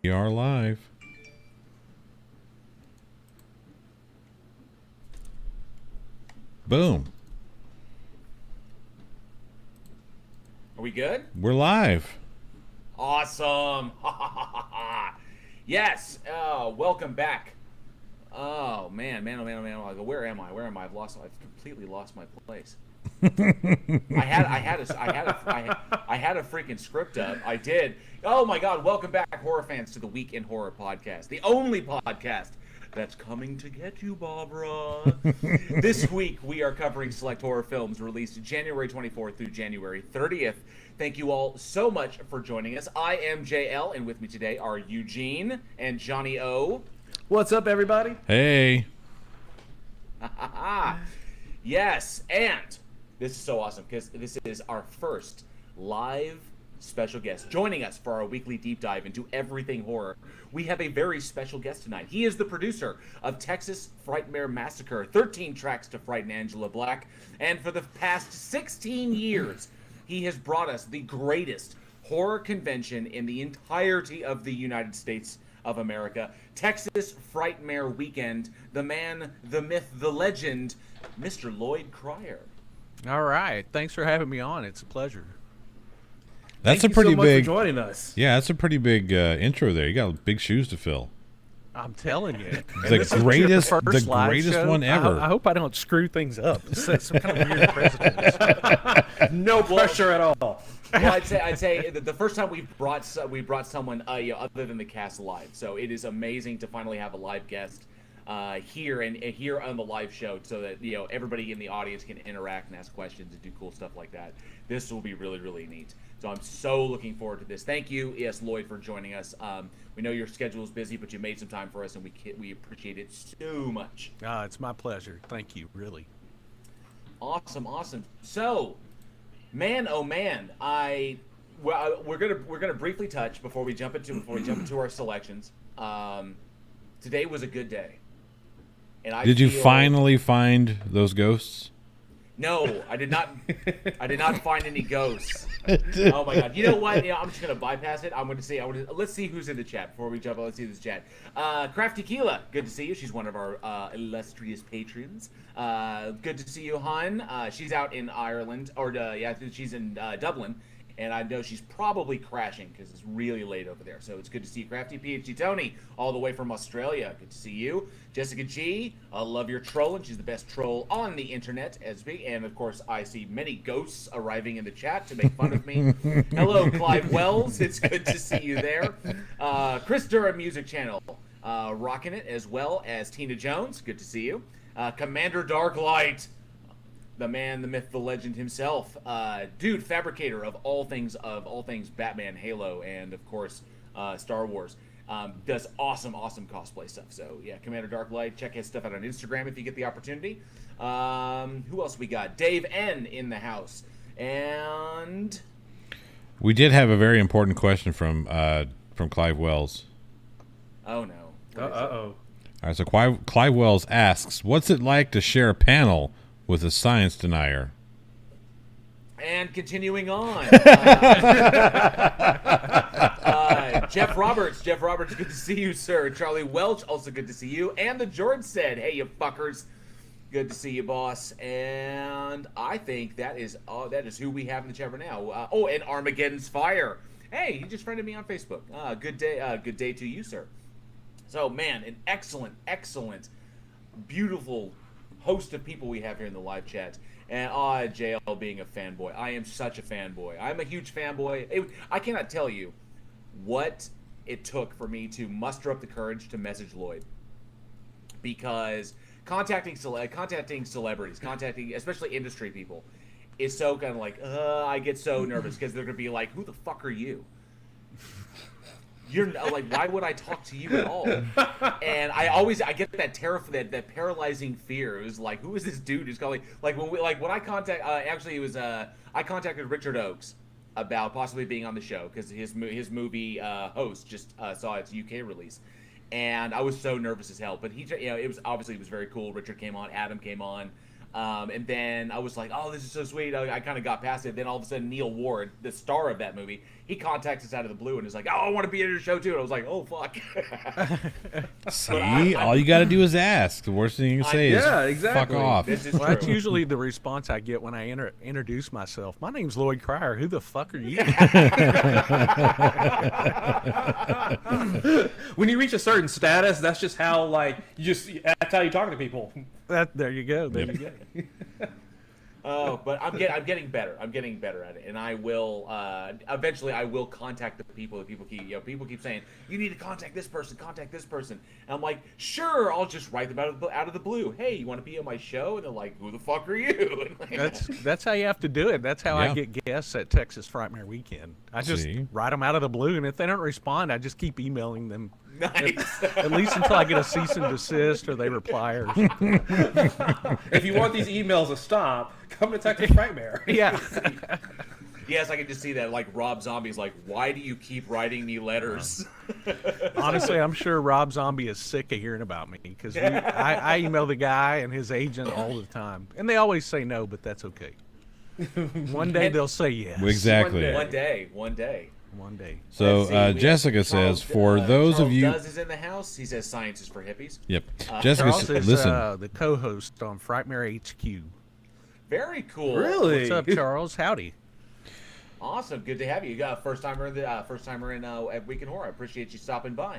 We are live. Boom. Are we good? We're live. Awesome. Yes. Welcome back. Oh man. Where am I? I've completely lost my place. I had a freaking script up. I did. Oh my God! Welcome back, horror fans, to the Week in Horror podcast, the only podcast that's coming to get you, Barbara. This week we are covering select horror films released January 24th through January 30th. Thank you all so much for joining us. I am JL, and with me today are Eugene and Johnny O. What's up, everybody? Hey. Yes, and this is so awesome because this is our first live special guest joining us for our weekly deep dive into everything horror. We have a very special guest tonight. He is the producer of Texas Frightmare Massacre, 13 Tracks to Frighten Angela Black, and for the past 16 years, he has brought us the greatest horror convention in the entirety of the United States of America, Texas Frightmare Weekend. The man, the myth, the legend, Mr. Loyd Cryer. All right. Thanks for having me on. It's a pleasure. That's Thank a pretty you so much big for joining us. Yeah, that's a pretty big intro there. You got big shoes to fill. I'm telling you. The greatest one ever. I hope I don't screw things up. It's some kind of weird precedent. No pressure at all. Well, I'd say the first time we brought someone other than the cast live, so it is amazing to finally have a live guest here on the live show, so that everybody in the audience can interact and ask questions and do cool stuff like that. This will be really, really neat. So I'm so looking forward to this. Thank you, Loyd, for joining us. We know your schedule is busy, but you made some time for us, and we appreciate it so much. It's my pleasure. Thank you, really. Awesome. So, man, oh man, we're gonna briefly touch before we jump into our selections. Today was a good day, and Did you finally find those ghosts? No, I did not. I did not find any ghosts. Oh my God! You know what? I'm just gonna bypass it. Let's see who's in the chat before we jump. Let's see this chat. Crafty Keela, good to see you. She's one of our illustrious patrons. Good to see you, Hun. She's out in Ireland, she's in Dublin, and I know she's probably crashing because it's really late over there. So it's good to see you, Crafty. PhD Tony, all the way from Australia. Good to see you. Jessica G, I love your trolling. She's the best troll on the internet, and of course, I see many ghosts arriving in the chat to make fun of me. Hello, Clive Wells. It's good to see you there. Chris Durham Music Channel, rocking it, as well as Tina Jones. Good to see you. Commander Darklight, the man, the myth, the legend himself, dude, fabricator of all things Batman, Halo, and of course Star Wars. Does awesome cosplay stuff. So yeah, Commander Darklight, check his stuff out on Instagram if you get the opportunity. Who else we got? Dave N in the house, and We did have a very important question from Clive Wells. Oh no. Uh-oh. All right, so Clive Wells asks, "What's it like to share a panel with a science denier?" And continuing on, Jeff Roberts, good to see you, sir. Charlie Welch, also good to see you. And the George said, "Hey, you fuckers, good to see you, boss." And I think that is who we have in the chat right now. And Armageddon's Fire. Hey, he just friended me on Facebook. Good day to you, sir. So, man, an excellent, beautiful host of people we have here in the live chat. And JL being a fanboy. I am such a fanboy. I'm a huge fanboy. I cannot tell you what it took for me to muster up the courage to message Loyd. Because contacting celebrities, especially industry people, is so kind of like, I get so nervous because they're going to be like, who the fuck are you? You're like, why would I talk to you at all? And I get that paralyzing fear. It was like, who is this dude who's calling? Like when I I contacted Richard Oakes about possibly being on the show because his movie Host just saw its UK release, and I was so nervous as hell. But it was very cool. Richard came on, Adam came on. And then I was like, oh, this is so sweet. I kind of got past it. Then all of a sudden, Neil Ward, the star of that movie, he contacts us out of the blue and is like, oh, I want to be in your show too. And I was like, oh, fuck. See, all you got to do is ask. The worst thing you can say is exactly. fuck off. This is Well, that's true. usually the response I get when I introduce myself. My name's Loyd Cryer. Who the fuck are you? When you reach a certain status, that's just how that's how you talk to people. There you go. There you go. Oh, but I'm getting better. I'm getting better at it, and I will eventually. I will contact the people. That people keep saying you need to contact this person. And I'm like, sure, I'll just write them out of the blue. Hey, you want to be on my show? And they're like, who the fuck are you? That's how you have to do it. That's how I get guests at Texas Frightmare Weekend. I just write them out of the blue, and if they don't respond, I just keep emailing them. Nice. At least until I get a cease and desist or they reply or something. If you want these emails to stop, come to Texas Frightmare. Yeah. Yes, I can just see that. Like Rob Zombie's like, why do you keep writing me letters? Honestly, I'm sure Rob Zombie is sick of hearing about me because I email the guy and his agent all the time, and they always say no, but that's okay. One day they'll say yes. Exactly. One day. One day. So Let's see, Jessica says, for those Charles of you... Duz is in the house. He says science is for hippies. Yep. Jessica, Charles is listen. the co-host on Frightmare HQ. Very cool. Really? What's up, Charles? Howdy. Awesome. Good to have you. You got a first timer in at Week in Horror. I appreciate you stopping by.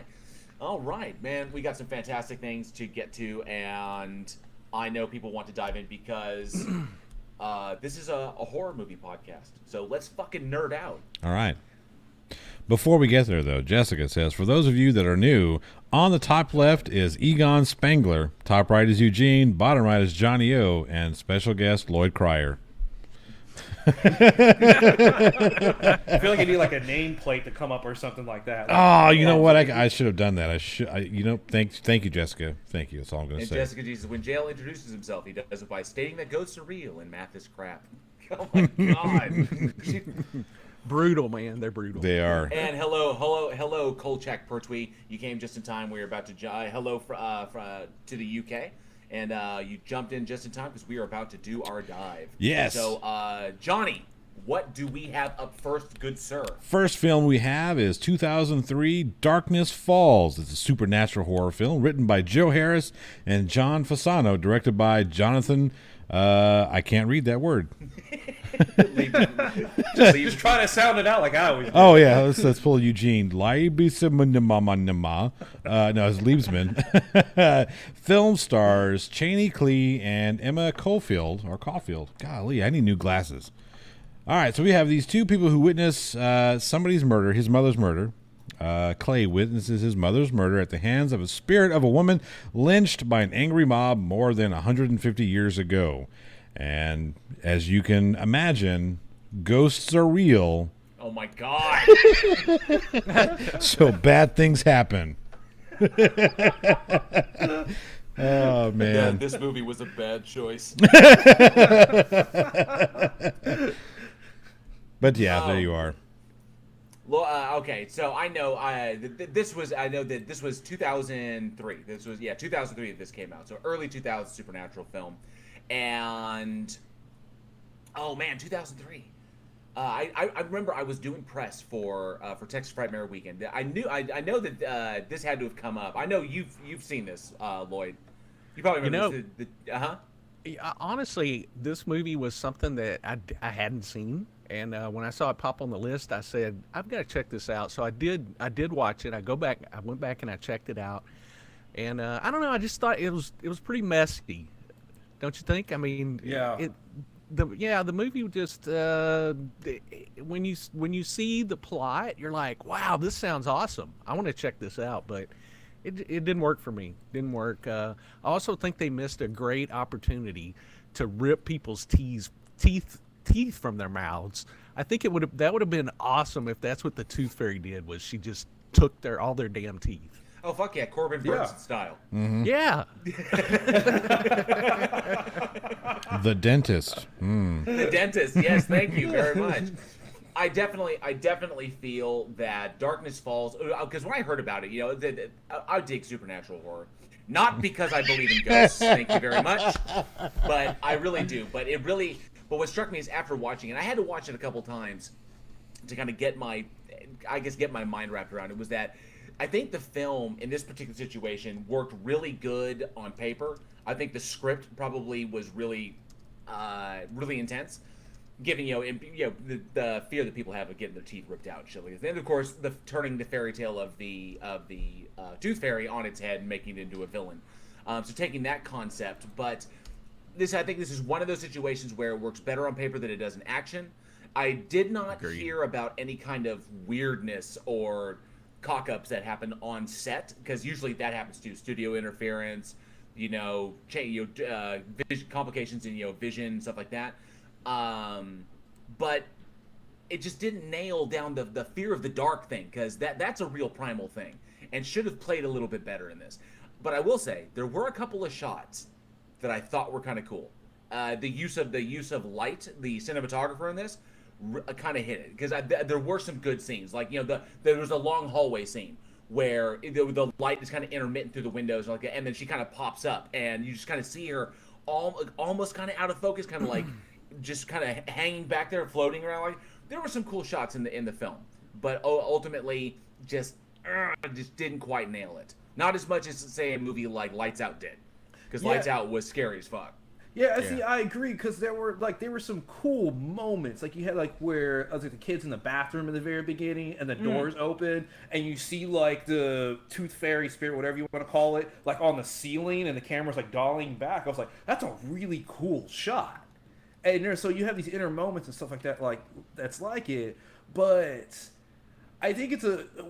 All right, man. We got some fantastic things to get to, and I know people want to dive in because this is a horror movie podcast. So let's fucking nerd out. All right. Before we get there, though, Jessica says, for those of you that are new, on the top left is Egon Spangler, top right is Eugene, bottom right is Johnny O, and special guest Loyd Cryer. I feel like you need like a nameplate to come up or something like that. Oh, you know what? I should have done that. Thank you, Jessica. Thank you. That's all I'm going to And say. Jessica Jesus, when Jail introduces himself, he does it by stating that ghosts are real and math is crap. Oh my god. Brutal, man. They're brutal. They are. And hello, Kolchak Pertwee. You came just in time. We were about to to the UK, and you jumped in just in time because we are about to do our dive. Yes. So, Johnny, what do we have up first, good sir? First film we have is 2003 Darkness Falls. It's a supernatural horror film written by Joe Harris and John Fasano, directed by Jonathan. I can't read that word. Just trying to sound it out like I always do. Oh yeah, let's pull Eugene. Leibisamanamanama. No, it's Liebsman. Film stars Cheney Clee and Emma Caulfield. Golly, I need new glasses. All right, so we have these two people who witness somebody's murder, his mother's murder. Clay witnesses his mother's murder at the hands of a spirit of a woman lynched by an angry mob more than 150 years ago. And as you can imagine, ghosts are real. Oh my god. So bad things happen. Oh man. This movie was a bad choice. But yeah, there you are. Okay, so I know that this was 2003. This was 2003 that this came out. So early 2000s supernatural film, and oh man, 2003. I remember I was doing press for Texas Frightmare Weekend. I know that this had to have come up. I know you've seen this, Loyd. You probably remember Honestly, this movie was something that I hadn't seen. And when I saw it pop on the list, I said, I've got to check this out. So I did watch it. I went back and I checked it out. And I don't know, I just thought it was pretty messy. Don't you think? I mean, yeah. The movie just when you see the plot, you're like, wow, this sounds awesome. I want to check this out, but it didn't work for me. Didn't work. I also think they missed a great opportunity to rip people's teeth from their mouths. I think that would have been awesome if that's what the Tooth Fairy did. Was she just took all their damn teeth? Oh fuck yeah, Corbin Burnson style. Mm-hmm. Yeah. The dentist. The dentist. Yes, thank you very much. I definitely feel that Darkness Falls, because when I heard about it, I dig supernatural horror, Not because I believe in ghosts, thank you very much, but I really do. But what struck me is after watching it, I had to watch it a couple times to kind of get my mind wrapped around it, was that I think the film in this particular situation worked really good on paper. I think the script probably was really, really intense, given the fear that people have of getting their teeth ripped out and shit like this. And of course, turning the fairy tale of the Tooth Fairy on its head and making it into a villain. So taking that concept, but I think this is one of those situations where it works better on paper than it does in action. I did not hear about any kind of weirdness or cock-ups that happen on set, because usually that happens too. Studio interference, complications in vision, stuff like that. But it just didn't nail down the fear of the dark thing, because that's a real primal thing and should have played a little bit better in this. But I will say there were a couple of shots that I thought were kind of cool. The use of light, the cinematographer in this kind of hit it, because there were some good scenes. Like there was a long hallway scene where the light is kind of intermittent through the windows, and then she kind of pops up, and you just kind of see her almost kind of out of focus, kind of like just kind of hanging back there, floating around. Like, there were some cool shots in the film, but ultimately just didn't quite nail it. Not as much as, say, a movie like Lights Out did, because Lights Out was scary as fuck. Yeah, see, I agree, because there were some cool moments. Like, you had where the kids in the bathroom in the very beginning, and the doors open, and you see the Tooth Fairy spirit, whatever you want to call it, on the ceiling, and the camera's dollying back. I was like, that's a really cool shot. And so you have these inner moments and stuff like that, that's like it. But I think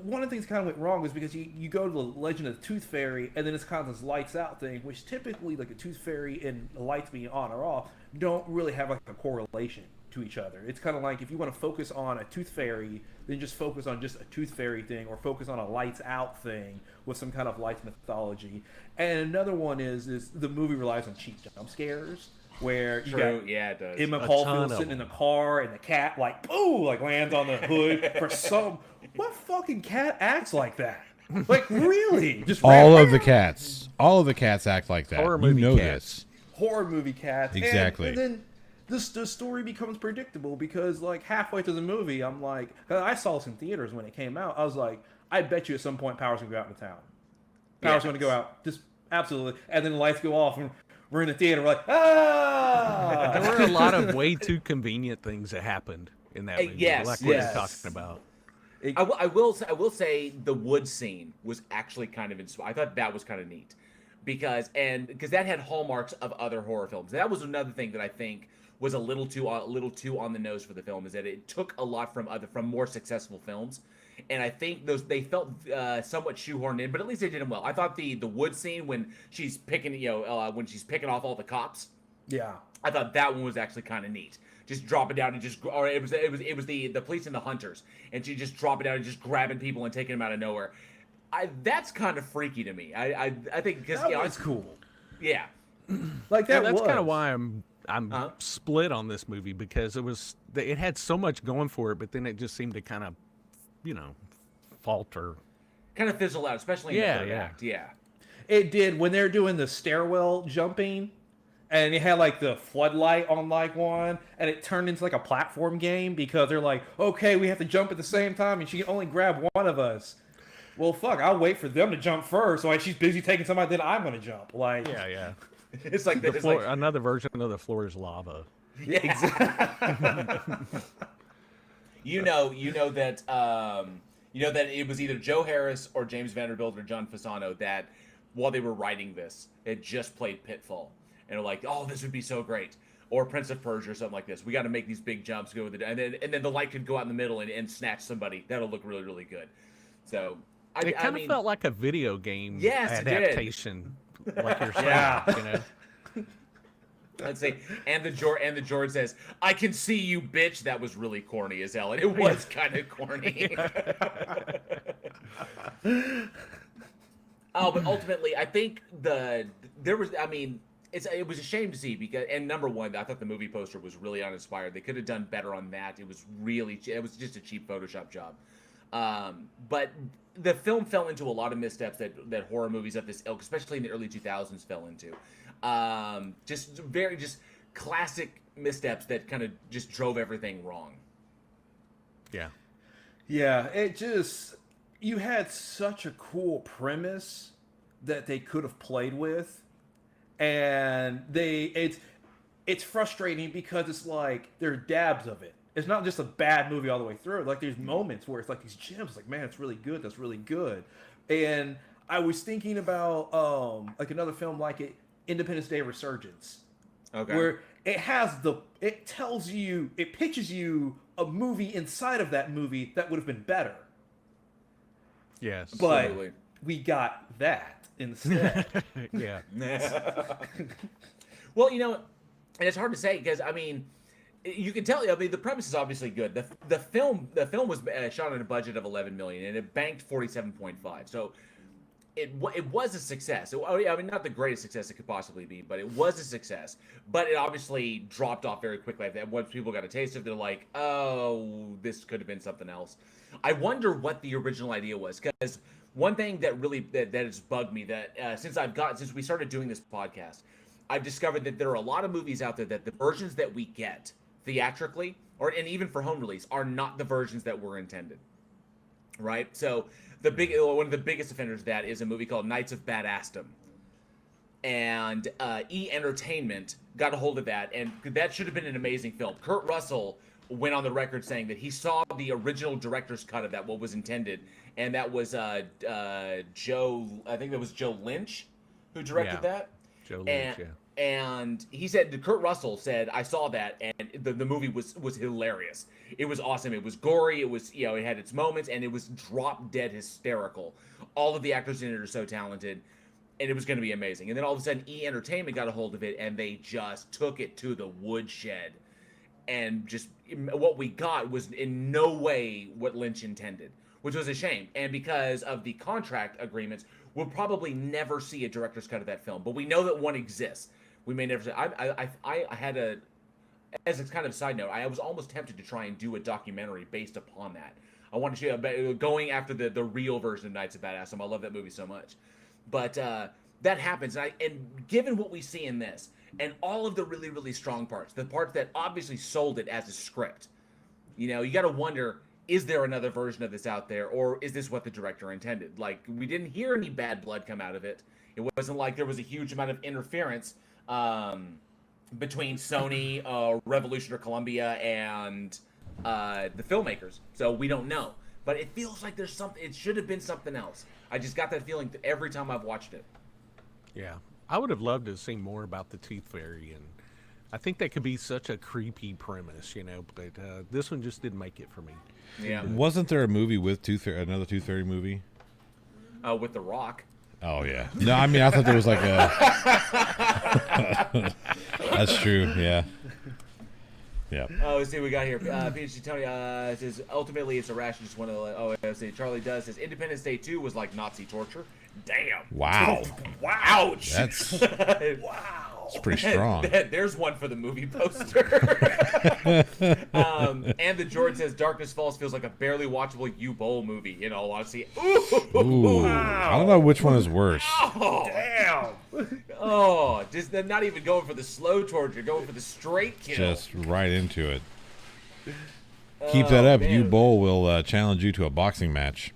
one of the things kind of went wrong was because you go to the Legend of the Tooth Fairy, and then it's kind of this Lights Out thing, which typically a Tooth Fairy and the lights being on or off don't really have a correlation to each other. It's kind of like, if you want to focus on a Tooth Fairy, then just focus on just a Tooth Fairy thing, or focus on a Lights Out thing with some kind of lights mythology. And another one is the movie relies on cheap jump scares, where you got it does. Emma Caulfield sitting in the car, and the cat lands on the hood for some. What fucking cat acts like that? Really? Just all of the cats act like that. Horror movie cats. This. Horror movie cats. Exactly. And then the story becomes predictable, because halfway through the movie, I'm like, I saw this in theaters when it came out. I was like, I bet you at some point Power's gonna go out into town. Power's gonna go out, just absolutely, and then the lights go off, and we're in the theater, we're like, ah! There were a lot of way too convenient things that happened in that movie. Yes, like what yes. you're talking about. I will say the wood scene was actually kind of I thought that was kind of neat, because that had hallmarks of other horror films. That was another thing that I think was a little too on the nose for the film, is that it took a lot from more successful films, and I think they felt somewhat shoehorned in, but at least they did them well. I thought the wood scene when she's picking when she's picking off all the cops, I thought that one was actually kind of neat. Just drop it down and it was the police and the hunters, and she just drop it down and just grabbing people and taking them out of nowhere. That's kind of freaky to me. I think, because it's cool. Yeah, that's kind of why I'm split on this movie, because it had so much going for it, but then it just seemed to kind of falter, kind of fizzle out, especially in the third act. Yeah, it did when they're doing the stairwell jumping. And it had the floodlight on one, and it turned into a platform game, because they're like, okay, we have to jump at the same time, and she can only grab one of us. Well, fuck, I'll wait for them to jump first. So she's busy taking somebody, then I'm gonna jump. Yeah. It's like another version of the floor is lava. Yeah, exactly. you know that it was either Joe Harris or James Vanderbilt or John Fasano that, while they were writing this, had just played Pitfall. And they're like, oh, this would be so great. Or Prince of Persia or something like this. We got to make these big jumps, and then the light could go out in the middle and snatch somebody. That'll look really, really good. So it kind of felt like a video game adaptation, like you're saying. Let's see. And the George says, "I can see you, bitch." That was really corny as hell, and it was kind of corny. Oh, but ultimately, I think it was a shame to see, because, and number one, I thought the movie poster was really uninspired. They could have done better on that. It was just a cheap Photoshop job. But the film fell into a lot of missteps that horror movies of this ilk, especially in the early 2000s, fell into. Just classic missteps that kind of just drove everything wrong. Yeah. Yeah, you had such a cool premise that they could have played with, and it's frustrating because it's like there are dabs of it. It's not just a bad movie all the way through. Like there's moments where it's like these gems, like man, it's really good. That's really good. And I was thinking about like another film like it, Independence Day Resurgence, where it pitches you a movie inside of that movie that would have been better. Yes. But Absolutely. we got that instead. Yeah. Well, and it's hard to say because I mean, you can tell. I mean, the premise is obviously good. The film was shot on a budget of 11 million and it banked 47.5. So it was a success. I mean, not the greatest success it could possibly be, but it was a success. But it obviously dropped off very quickly. Once people got a taste of it, they're like, oh, this could have been something else. I wonder what the original idea was, because one thing that really that has bugged me that since we started doing this podcast, I've discovered that there are a lot of movies out there that the versions that we get theatrically and even for home release are not the versions that were intended. Right? So one of the biggest offenders of that is a movie called Knights of Badassdom. And E! Entertainment got a hold of that, and that should have been an amazing film. Kurt Russell went on the record saying that he saw the original director's cut of that, what was intended, and that was Joe Lynch who directed that. Joe Lynch, And he said, Kurt Russell said, I saw that, and the movie was hilarious. It was awesome. It was gory. It was, it had its moments, and it was drop dead hysterical. All of the actors in it are so talented, and it was going to be amazing. And then all of a sudden, E! Entertainment got a hold of it, and they just took it to the woodshed. And just what we got was in no way what Lynch intended, which was a shame. And because of the contract agreements, we'll probably never see a director's cut of that film. But we know that one exists. We may never see. I had as a kind of side note, I was almost tempted to try and do a documentary based upon that. I wanted to show going after the real version of Knights of Badassdom. I love that movie so much. But that happens. And given what we see in this, and all of the really, really strong parts, the parts that obviously sold it as a script, you got to wonder, is there another version of this out there, or is this what the director intended? Like, we didn't hear any bad blood come out of it. It wasn't like there was a huge amount of interference between Sony, Revolution or Columbia, and the filmmakers. So we don't know. But it feels like there's something. It should have been something else. I just got that feeling every time I've watched it. Yeah. I would have loved to have seen more about the Tooth Fairy, and I think that could be such a creepy premise, but this one just didn't make it for me. Yeah. Wasn't there a movie with another Tooth Fairy movie? With The Rock. Oh yeah. No, I mean I thought there was like a. That's true. Yeah. Yeah. Oh, let's see what we got here. PhD Tony says ultimately it's a rash. Just one of the. Oh, let's see. Charlie does says Independence Day 2 was like Nazi torture. Damn. Wow. Ouch. That's wow. It's pretty strong. There's one for the movie poster. And the George says Darkness Falls feels like a barely watchable U-Bowl movie. In all honesty. Ooh. Wow. I don't know which one is worse. Oh, damn. Oh, just not even going for the slow torture, going for the straight kill. Just right into it. Keep that up. Man. U-Bowl will challenge you to a boxing match.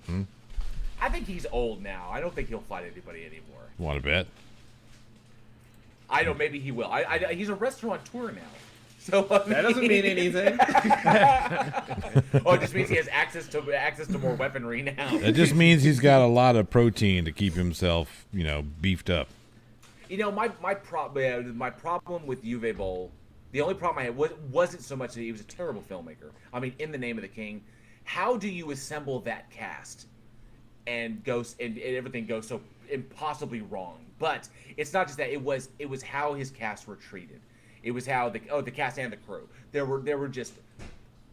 I think he's old now. I don't think he'll fight anybody anymore. Want to bet? I don't. Maybe he will. He's a restaurateur now. So That doesn't mean anything. Oh, it just means he has access to more weaponry now. It just means he's got a lot of protein to keep himself, beefed up. My problem with Uwe Boll, the only problem I had wasn't so much that he was a terrible filmmaker. I mean, In the Name of the King, how do you assemble that cast and everything goes so impossibly wrong? But it's not just that. It was how his cast were treated. It was how the cast and the crew. There were just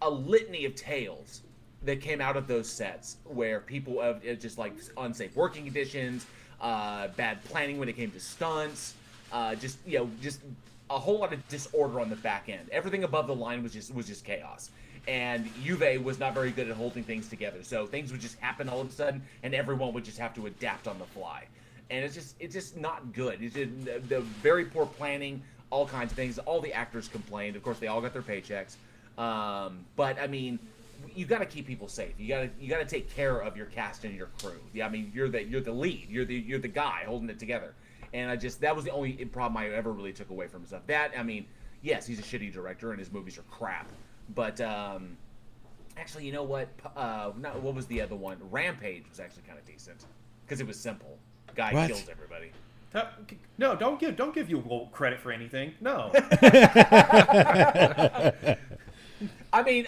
a litany of tales that came out of those sets where people have just like unsafe working conditions, bad planning when it came to stunts, just a whole lot of disorder on the back end. Everything above the line was just chaos. and Juve was not very good at holding things together. So things would just happen all of a sudden, and everyone would just have to adapt on the fly. And it's just not good. It's just, the very poor planning, all kinds of things. All the actors complained. Of course, they all got their paychecks. But I mean, you got to keep people safe. You got to take care of your cast and your crew. Yeah, I mean, you're the lead. You're the guy holding it together. And that was the only problem I ever really took away from himself. That, I mean, yes, he's a shitty director and his movies are crap. But actually, you know what? What was the other one? Rampage was actually kind of decent because it was simple. Guy kills everybody. No, don't give you credit for anything. No. I mean,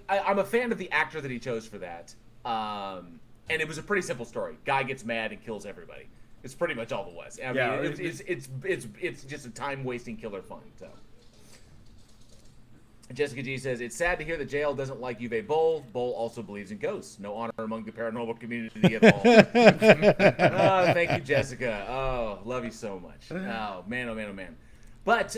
I'm a fan of the actor that he chose for that. And it was a pretty simple story. Guy gets mad and kills everybody. It's pretty much all it was. I mean, it's just a time-wasting killer fun. So. Jessica G says, it's sad to hear that JL doesn't like Uwe Boll. Boll also believes in ghosts. No honor among the paranormal community at all. Oh, thank you, Jessica. Oh, love you so much. Oh, man, oh, man, oh, man. But,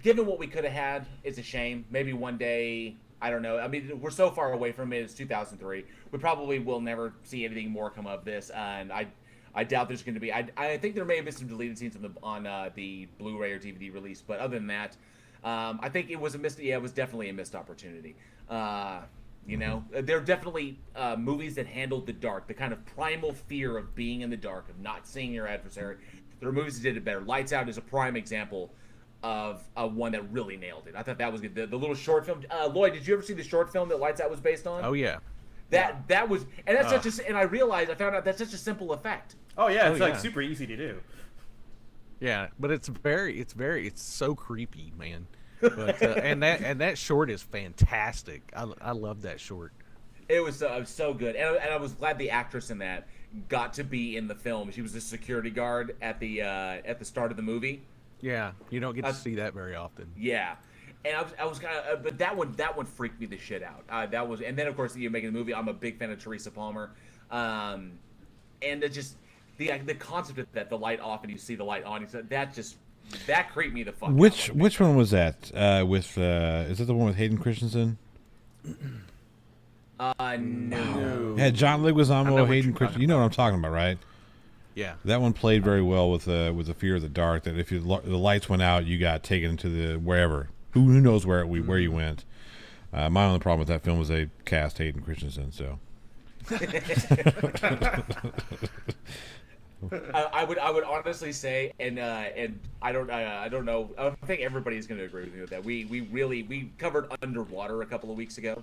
given what we could have had, it's a shame. Maybe one day, I don't know. I mean, we're so far away from it. It's 2003. We probably will never see anything more come of this. And I doubt there's going to be. I think there may have been some deleted scenes on the Blu-ray or DVD release. But other than that, I think it was it was definitely a missed opportunity. You know, there are definitely movies that handled the dark, the kind of primal fear of being in the dark, of not seeing your adversary. There are movies that did it better. Lights Out is a prime example of one that really nailed it. I thought that was good. The little short film. Lloyd, did you ever see the short film that Lights Out was based on? Oh yeah. That was, and that's and I found out that's such a simple effect. Oh yeah, it's like super easy to do. Yeah, but it's so creepy, man. But and that short is fantastic. I love that short. It was so good, and I was glad the actress in that got to be in the film. She was a security guard at the start of the movie. Yeah, you don't get to see that very often. Yeah, and I was kind of, but that one freaked me the shit out. And then of course you're making the movie. I'm a big fan of Teresa Palmer, and it just the concept of that, the light off and you see the light on. That creeped me the fuck out. Which one was that? Is that the one with Hayden Christensen? No. Had John Leguizamo, Hayden Christensen. You know what I'm talking about, right? Yeah. That one played very well with the fear of the dark. That if the lights went out, you got taken to the wherever. Who knows where you went? My only problem with that film was they cast Hayden Christensen. So. I would honestly say, and I don't know. I think everybody's going to agree with me with that. We covered Underwater a couple of weeks ago,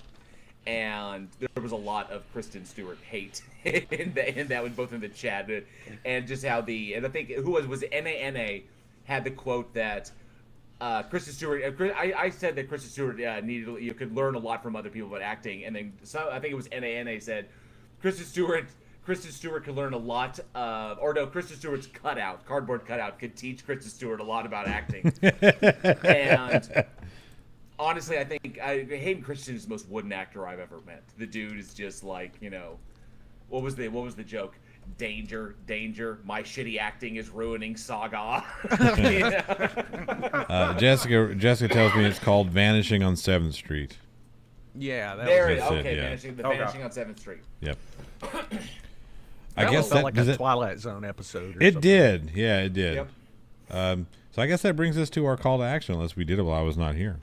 and there was a lot of Kristen Stewart hate in that one, both in the chat and just how and I think who was NANA had the quote that Kristen Stewart. I said that Kristen Stewart you could learn a lot from other people about acting, and then I think it was NANA said Kristen Stewart could learn a lot Kristen Stewart's cardboard cutout could teach Kristen Stewart a lot about acting. And honestly, I think Hayden Christensen is the most wooden actor I've ever met. The dude is just like, what was the joke? Danger, my shitty acting is ruining Saga. Jessica tells me it's called Vanishing on 7th Street. Yeah, Vanishing on 7th Street. Yep. I guess that felt like a Twilight Zone episode. It did. Yeah, it did. Yep. So I guess that brings us to our call to action, unless we did it while I was not here.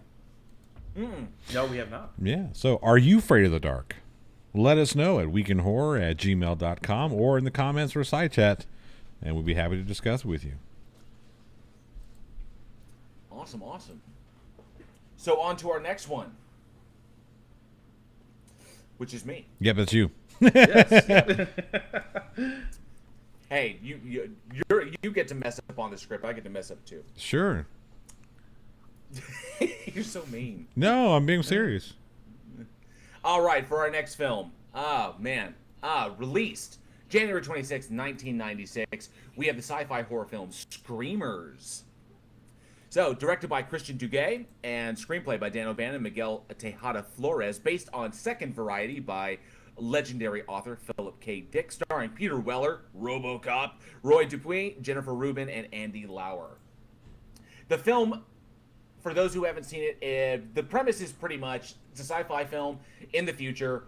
No, we have not. Yeah. So are you afraid of the dark? Let us know at weekinhorror@gmail.com or in the comments or side chat, and we'll be happy to discuss with you. Awesome. So on to our next one, which is me. Yep, that's you. Yes. Hey, you get to mess up on the script. I get to mess up too. Sure. You're so mean. No, I'm being serious. All right, for our next film. Released January 26, 1996. We have the sci-fi horror film Screamers. So, directed by Christian Duguay and screenplay by Dan O'Bannon and Miguel Tejada Flores, based on Second Variety by legendary author Philip K. Dick, starring Peter Weller, RoboCop, Roy Dupuis, Jennifer Rubin, and Andy Lauer. The film for those who haven't seen it, the premise is pretty much it's a sci-fi film in the future.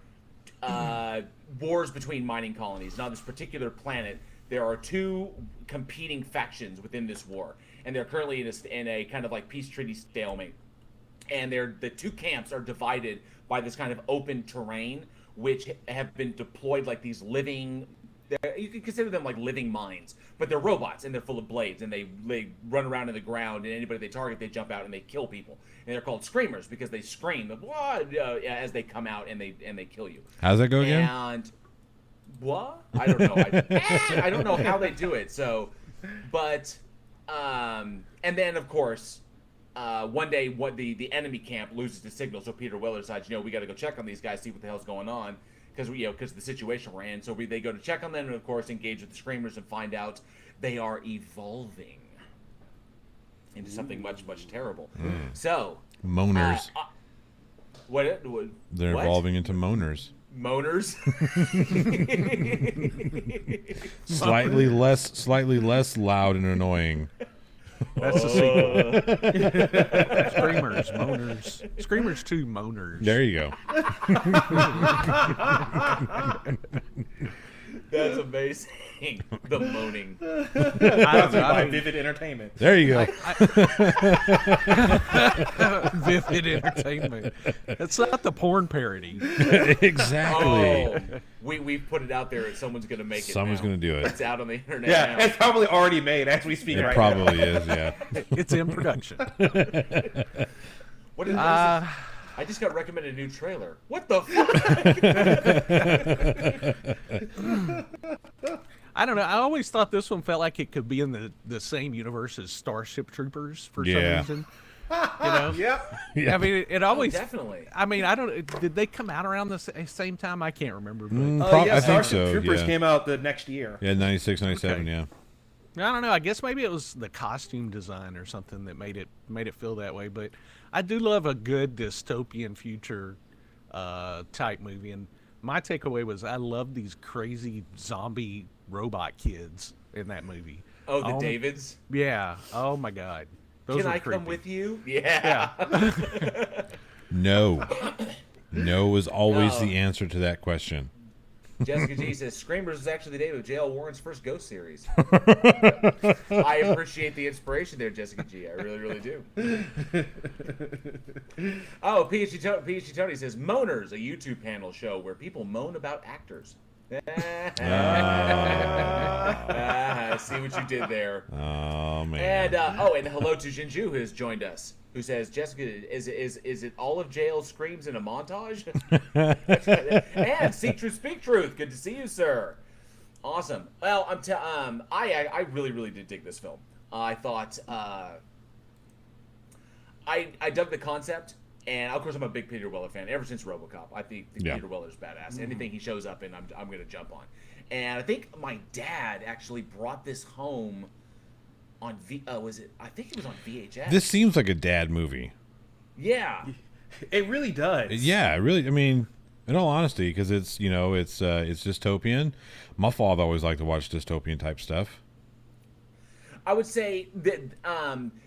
Wars between mining colonies. Now, this particular planet, there are two competing factions within this war, and they're currently in a kind of like peace treaty stalemate. And the two camps are divided by this kind of open terrain, which have been deployed like these living. You can consider them like living mines, but they're robots and they're full of blades, and they run around in the ground, and anybody they target, they jump out and they kill people. And they're called screamers because they scream as they come out and they kill you. How's that go again? And what? I don't know. I don't know how they do it. So, but and then of course, one day the enemy camp loses the signal, so Peter Weller decides, we got to go check on these guys, see what the hell's going on. Because of the situation we're in, so they go to check on them, and of course engage with the screamers and find out they are evolving into something much terrible. So Moaners. They're what? evolving into moaners. Moaners. Slightly less loud and annoying. That's the sequel. Screamers, moaners. Screamers 2, moaners. There you go. That's amazing. The moaning. By Vivid Entertainment. There you go. Vivid Entertainment. That's not the porn parody. Exactly. Oh, we've put it out there, and someone's going to make it. Someone's going to do it. It's out on the internet. Yeah, now. it's probably already made as we speak It right now. probably is, yeah. It's in production. What is this? I just got recommended a new trailer. What the fuck? I don't know. I always thought this one felt like it could be in the same universe as Starship Troopers for some reason. Yep. I mean, it always definitely. I mean, I don't. Did they come out around the same time? I can't remember. But I think Starship so. Troopers Yeah. came out the next year. Yeah, 96, 97, Okay. yeah. I don't know. I guess maybe it was the costume design or something that made it feel that way. But I do love a good dystopian future type movie, and my takeaway was I love these crazy zombie robot kids in that movie. Oh, the Davids? Yeah. Oh my God. Those Can were I creepy. come with you? Yeah. No. No is always No. the answer to that question. Jessica G says Screamers is actually the name of J.L. Warren's first Ghost series. I appreciate the inspiration there, Jessica G. I really, really do. Oh, PhD Tony says Moaners, a YouTube panel show where people moan about actors. I see what you did there. Oh, man. And hello to Jinju who has joined us, who says, Jessica, is it all of JL's screams in a montage? And Seek Truth, Speak Truth. Good to see you, sir. Awesome. Well, I really, really did dig this film. I thought I dug the concept. And of course, I'm a big Peter Weller fan. Ever since RoboCop, I think Peter Weller's badass. Anything he shows up in, I'm going to jump on. And I think my dad actually brought this home on I think it was on VHS. This seems like a dad movie. Yeah. It really does. Yeah, really. I mean, in all honesty, because it's dystopian. My father always liked to watch dystopian type stuff. I would say that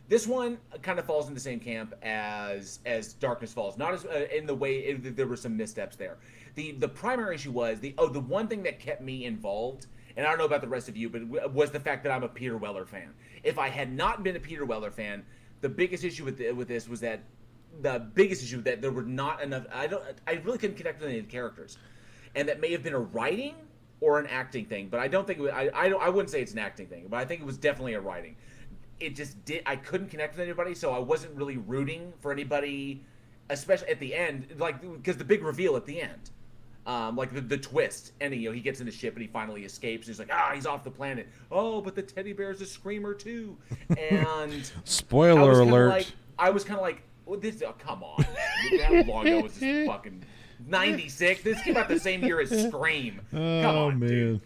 this one kind of falls in the same camp as Darkness Falls. Not as in the way there were some missteps there. The primary issue was the one thing that kept me involved, and I don't know about the rest of you, but was the fact that I'm a Peter Weller fan. If I had not been a Peter Weller fan, the biggest issue with this was that there were not enough. I really couldn't connect with any of the characters, and that may have been a writing or an acting thing, but I don't think I wouldn't say it's an acting thing, but I think it was definitely a writing. It just I couldn't connect with anybody, so I wasn't really rooting for anybody, especially at the end, like because the big reveal at the end, like the twist, and he gets in the ship and he finally escapes. And he's like, he's off the planet. Oh, but the teddy bear's a screamer too. And Spoiler alert! I was kind of like, well, come on, man. How long ago was this fucking 96? This came out the same year as Scream. Come on, man. dude.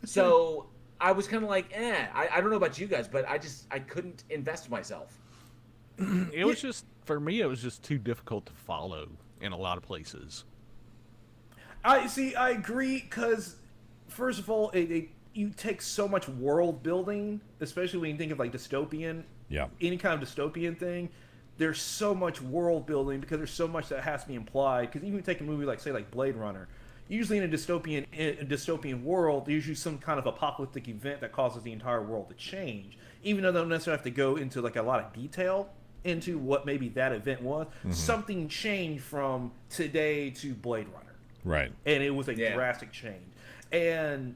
So I was kind of like, I don't know about you guys, but I couldn't invest myself. It was just, for me, it was just too difficult to follow in a lot of places. I agree, because first of all, you take so much world building, especially when you think of like dystopian, Yeah. any kind of dystopian thing, there's so much world building because there's so much that has to be implied. Because even take a movie like, say, like Blade Runner, usually in a dystopian world, there's usually some kind of apocalyptic event that causes the entire world to change. Even though they don't necessarily have to go into like a lot of detail into what maybe that event was, something changed from today to Blade Runner, Right. and it was a drastic change. And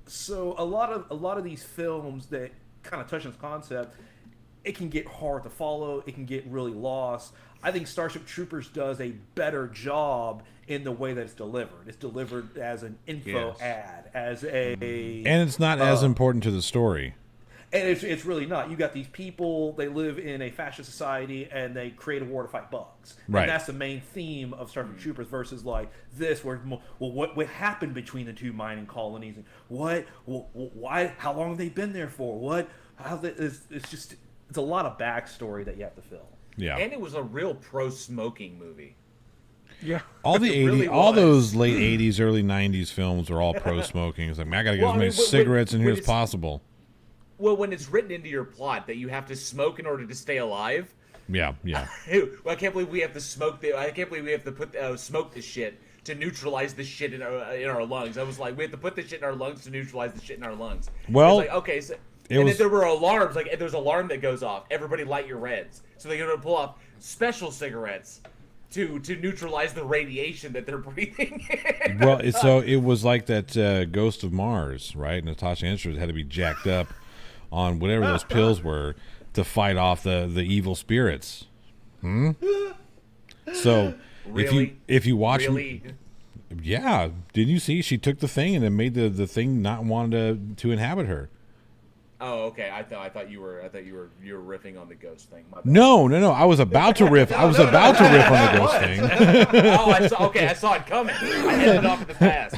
so a lot of these films that kind of touch on this concept, it can get hard to follow. It can get really lost. I think Starship Troopers does a better job in the way that it's delivered. It's delivered as an info ad, as a... And it's not as important to the story. And it's really not. You got these people, they live in a fascist society, and they create a war to fight bugs. Right. And that's the main theme of Starship Troopers versus like this, where, well, what happened between the two mining colonies? And why, how long have they been there for? It's a lot of backstory that you have to fill. Yeah. And it was a real pro-smoking movie. Yeah. All the It really all was. those late 80s, early 90s films are all pro-smoking. It's like, man, I got to get Well, as I many mean, when- cigarettes in when here as it's- possible. Well, when it's written into your plot that you have to smoke in order to stay alive, Yeah, yeah. I can't believe we have to smoke. I can't believe we have to put smoke this shit to neutralize the shit in our lungs. I was like, we have to put the shit in our lungs to neutralize the shit in our lungs. Well, it's like, okay, so, it and was- then there were alarms. Like there's an alarm that goes off. Everybody light your reds. So they're gonna pull off special cigarettes to neutralize the radiation that they're breathing in. Well, so it was like that Ghost of Mars, right? Natasha Henstridge had to be jacked up on whatever those pills were to fight off the evil spirits. So Really? if you watch, Really? yeah, didn't you see? She took the thing and it made the thing not want to inhabit her. Oh, okay. I thought you were riffing on the ghost thing. My bad. No. I was about to riff. I was about to riff on the ghost thing. Oh, I saw it coming. I headed off in the past.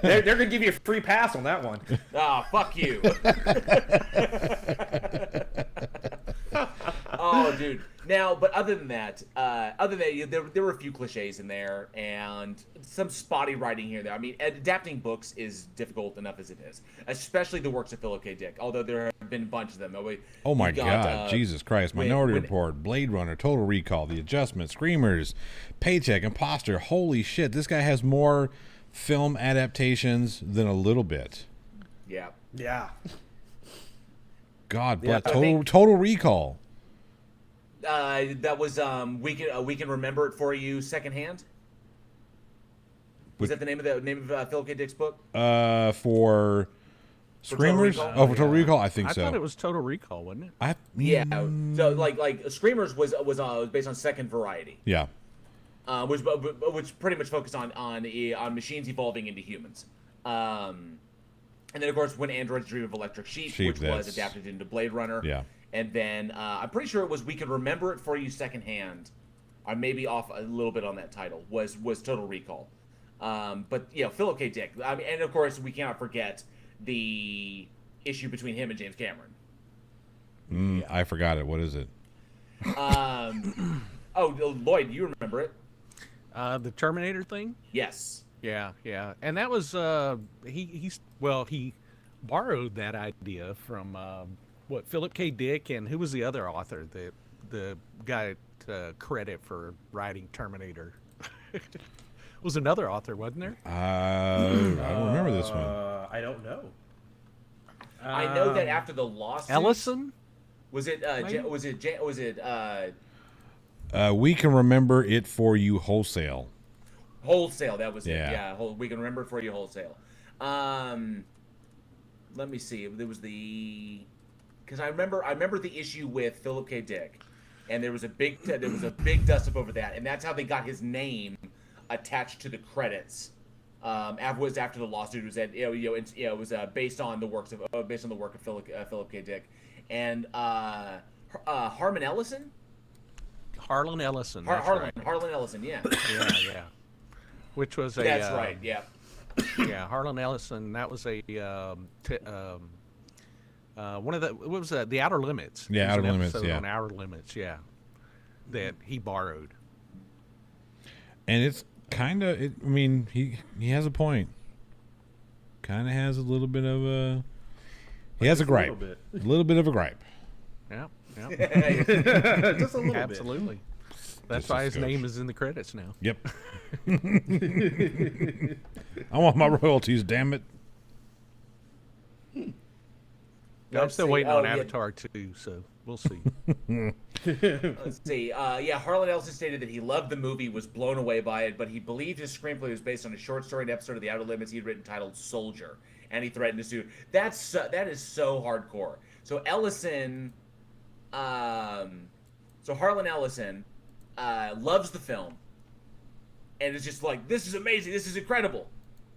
They're gonna give you a free pass on that one. Ah, fuck you. Oh, dude. Now, but other than that, there were a few cliches in there and some spotty writing here and there. I mean, adapting books is difficult enough as it is, especially the works of Philip K. Dick. Although there have been a bunch of them. Oh my You got, God, Jesus Christ! Minority Report, Blade Runner, Total Recall, The Adjustment, Screamers, Paycheck, Imposter. Holy shit! This guy has more film adaptations than a little bit. Yeah. Yeah. God, Yeah, but I think- Total Recall. That was we can remember it for you secondhand. Was that the name of Philip K. Dick's book? For Total Screamers? Recall? Oh, for Total Recall, I think I so. thought it was Total Recall, wasn't it? Yeah. So like Screamers was based on Second Variety. Yeah. Which pretty much focused on machines evolving into humans. And then of course When Androids Dream of Electric Sheep, which was that's- adapted into Blade Runner. Yeah. And then I'm pretty sure it was We Can Remember It For You Secondhand. I may be off a little bit on that title. Was Total Recall. But Philip K. Dick. I mean, and of course we cannot forget the issue between him and James Cameron. I forgot it. What is it? Lloyd, you remember it? The Terminator thing? Yes. Yeah. And that was he borrowed that idea from Philip K. Dick, and who was the other author that the guy credit for writing Terminator? Was another author, wasn't there? I don't remember this one. I don't know. I know that after the lawsuit, Ellison? was it We Can Remember It For You Wholesale. Wholesale? That was Yeah. it. Yeah, we can remember it for you wholesale. Let me see. There was because I remember the issue with Philip K. Dick, and there was a big dust up over that, and that's how they got his name attached to the credits. After the lawsuit was that it was based on the work of Philip K. Dick, and Harlan Ellison. Harlan Ellison. That's right. Harlan Ellison. Yeah. Yeah. Which was a. That's right. Yeah. Yeah, Harlan Ellison. That was a one of what was that? The Outer Limits. Yeah, There was Outer an Limits, episode yeah. On Outer Limits, yeah. That he borrowed. And it's kind of, I mean, he has a point. Kind of has a little bit of a, he has a gripe. A little bit of a gripe. Yeah. Just a little bit. Absolutely. That's Just a why his skosh. name is in the credits now. Yep. I want my royalties, damn it. I'm Let's still see. waiting Oh, on yeah. Avatar 2, so we'll see. Let's see. Yeah, Harlan Ellison stated that he loved the movie, was blown away by it, but he believed his screenplay was based on a short story and episode of The Outer Limits he'd written titled Soldier, and he threatened to sue. That is so hardcore. So Ellison, so Harlan Ellison loves the film, and is just like, this is amazing, this is incredible.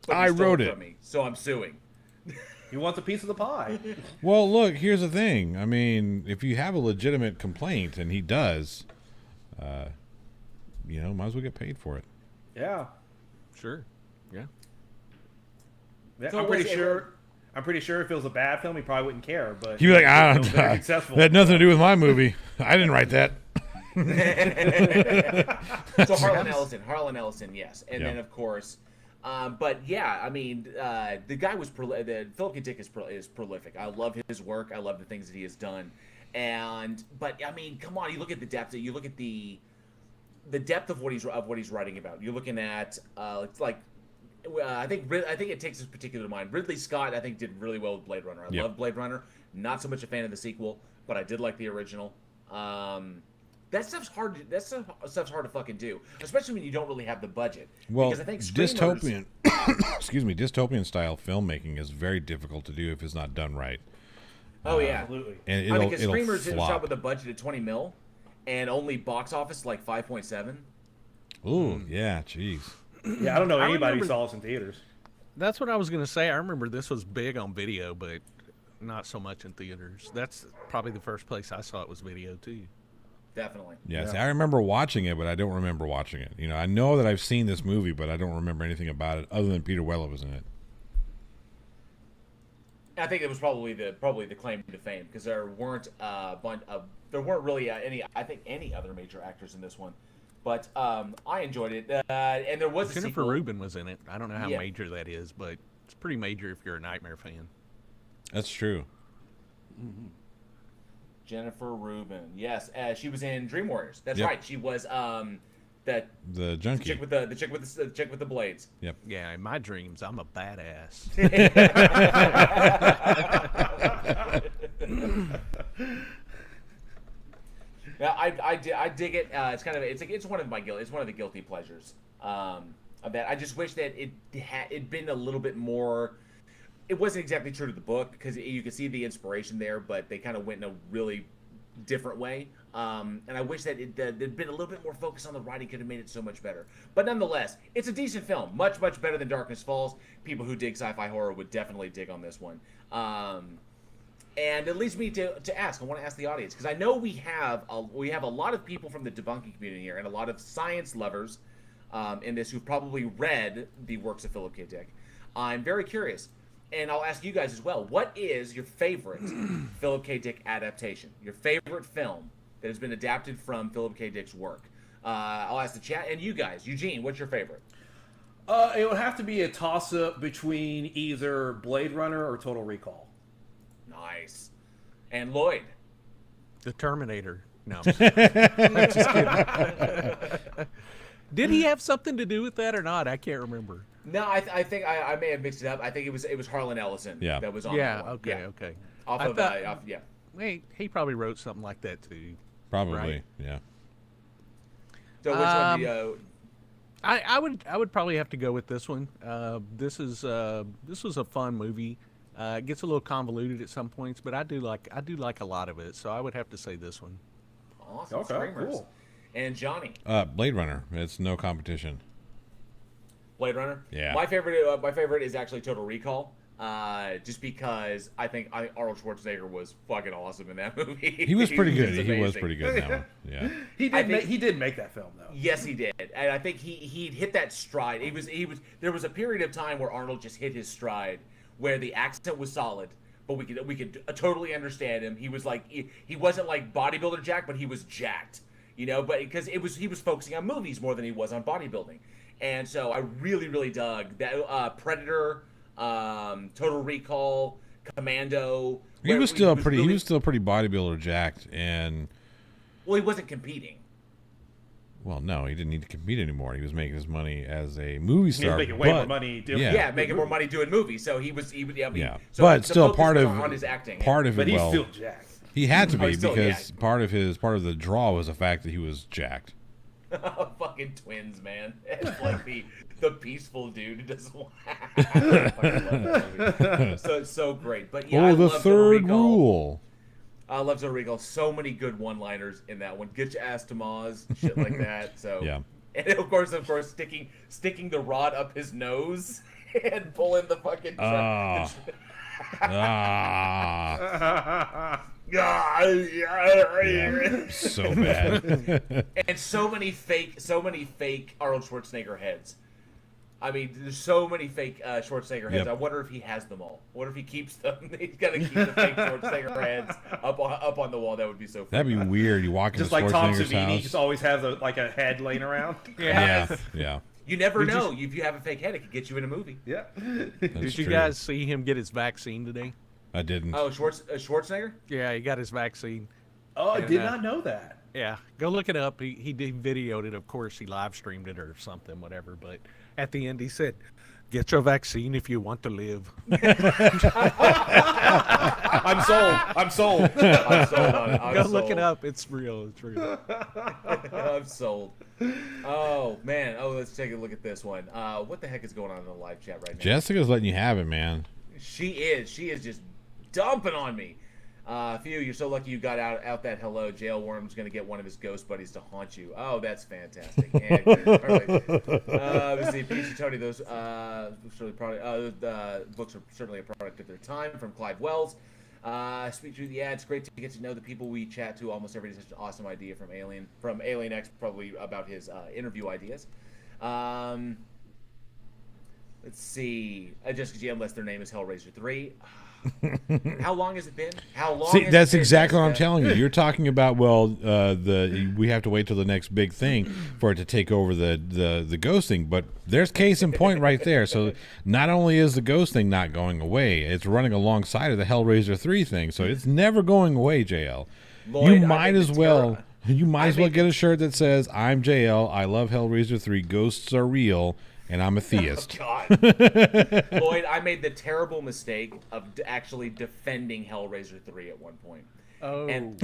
But I you stole wrote it it. from me, so I'm suing. He wants a piece of the pie. Well, look, here's the thing. I mean, if you have a legitimate complaint, and he does, might as well get paid for it. Yeah. Sure. Yeah. Yeah, So I'm pretty was it- sure. I'm pretty sure if it was a bad film, he probably wouldn't care. But He'd be like, it was very that successful. had nothing to do with my movie. I didn't write that. So Harlan Ellison, yes, and Yeah. then of course, but yeah, I mean, the guy was Philip K. Dick is prolific. I love his work. I love the things that he has done, but I mean, come on, you look at the depth. You look at the depth of what he's writing about. You're looking at it's like. I think it takes this particular to mind. Ridley Scott, I think, did really well with Blade Runner. I Yep. love Blade Runner. Not so much a fan of the sequel, but I did like the original. That stuff's hard. That stuff's hard to fucking do, especially when you don't really have the budget. Well, because I think streamers- dystopian, dystopian style filmmaking is very difficult to do if it's not done right. Oh yeah, Absolutely. And I mean, it'll, because it'll Screamers it was shot flop. with a budget of 20 mil, and only box office like 5.7. Ooh, yeah, jeez. Yeah, I don't know I anybody who remember- saw this in theaters. That's what I was going to say. I remember this was big on video, but not so much in theaters. That's probably the first place I saw it was video, too. Definitely. Yeah, see, Yeah. I remember watching it, but I don't remember watching it. I know that I've seen this movie, but I don't remember anything about it other than Peter Weller was in it. I think it was probably the claim to fame because there weren't really any other major actors in this one, but I enjoyed it, and there was a Jennifer sequel. Rubin was in it. I don't know how Yeah. major that is, but it's pretty major if you're a Nightmare fan. That's true. Jennifer Rubin, yes, she was in Dream Warriors. That's Yep. right. She was The junkie. chick with the chick with the blades. Yep. Yeah, in my dreams, I'm a badass. Yeah, I dig it. It's one of the guilty pleasures of that. I just wish that it'd been a little bit more. It wasn't exactly true to the book because you could see the inspiration there, but they kind of went in a really different way. And I wish that there'd been a little bit more focus on the writing. Could have made it so much better. But nonetheless, it's a decent film. Much better than Darkness Falls. People who dig sci-fi horror would definitely dig on this one. And it leads me to ask. I want to ask the audience because I know we have a lot of people from the debunking community here and a lot of science lovers in this who've probably read the works of Philip K. Dick. I'm very curious, and I'll ask you guys as well. What is your favorite Philip K. Dick adaptation? Your favorite film that has been adapted from Philip K. Dick's work? I'll ask the chat and you guys. Eugene, what's your favorite? It would have to be a toss-up between either Blade Runner or Total Recall. Nice. And Lloyd. The Terminator. No. I'm just kidding. Did he have something to do with that or not? I can't remember. No, I think I may have mixed it up. I think it was Harlan Ellison Yeah. that was on Yeah, that one. okay, Yeah. okay. Off I of, thought- yeah. Wait, he probably wrote something like that too. Probably. Right. Yeah. So which one do you... I would probably have to go with this one. This was a fun movie. It gets a little convoluted at some points, but I do like a lot of it. So I would have to say this one. Awesome. Okay, Screamers. cool. And Johnny, Blade Runner. It's no competition. Blade Runner. Yeah. My favorite is actually Total Recall. Just because I think Arnold Schwarzenegger was fucking awesome in that movie. He was pretty good. just He was amazing. pretty good in that one. Yeah. He did make that film though. Yes, he did, and I think he hit that stride. There was a period of time where Arnold just hit his stride, where the accent was solid, but we could totally understand him. He was like he wasn't like bodybuilder Jack, but he was jacked, but because he was focusing on movies more than he was on bodybuilding, and so I really dug that Predator, Total Recall, Commando. He where was still pretty. really- He was still pretty bodybuilder jacked, and Well, he wasn't competing. well, no, he didn't need to compete anymore. He was making his money as a movie He's star. making way more but- money doing Yeah. Yeah, making more money doing movies. So he was. Yeah, I mean, Yeah, so but the still focus part was of on his acting. part of But it. he's Well, still jacked. he had to be still, because yeah. part of the draw was the fact that he was jacked. Fucking twins, man. It's like the peaceful dude who doesn't want. So it's so great, but yeah, I Oh, the love third Zodiacal. rule. I love Zodiacal. So many good one-liners in that one. Get your ass to Maz, shit like that. So Yeah. and of course, sticking the rod up his nose and pulling the fucking. Ah. Yeah, so bad. And so many fake Arnold Schwarzenegger heads. I mean, there's so many fake Schwarzenegger heads. Yep. I wonder if he has them all. What if he keeps them? He's got to keep the fake Schwarzenegger heads up on the wall. That would be so funny. That'd be weird. You walk into Just like Tom Schwarzenegger's Savini house. just always has a head laying around. Yeah, yeah. You never know. If you have a fake head, it could get you in a movie. Yeah. That's Did you true. guys see him get his vaccine today? I didn't. Oh, Schwarzenegger? Yeah, he got his vaccine. Oh, I And, did not know that. Yeah, go look it up. He did videoed it. Of course, he live streamed it or something, whatever. But at the end, he said, "Get your vaccine if you want to live." I'm sold. I'm sold. I'm sold on it. Go look it up. It's real. It's real. I'm sold. Oh, man. Oh, let's take a look at this one. What the heck is going on in the live chat right now? Jessica's letting you have it, man. She is just dumping on me. Phew, you're so lucky you got out that hello. Jail Worm's going to get one of his ghost buddies to haunt you. Oh, that's fantastic. And, let's see, Peach and Tony, those books are certainly a product of their time, from Clive Wells. Speak to yeah, it's great to get to know the people we chat to almost every day. Such an awesome idea from Alien X, probably about his interview ideas. Let's see. Jessica G, unless their name is Hellraiser 3. How long has it been? How long? See, has that's it been, exactly what I'm Jessica? telling you. You're talking about we have to wait till the next big thing for it to take over the ghost thing. But there's case in point right there. So not only is the ghost thing not going away, it's running alongside of the Hellraiser 3 thing. So it's never going away, JL. Lloyd, You I might made as the well. terror- You might I as well made- get a shirt that says "I'm JL. I love Hellraiser 3. Ghosts are real, and I'm a theist." God. Lloyd, I made the terrible mistake of actually defending Hellraiser 3 at one point. Oh, And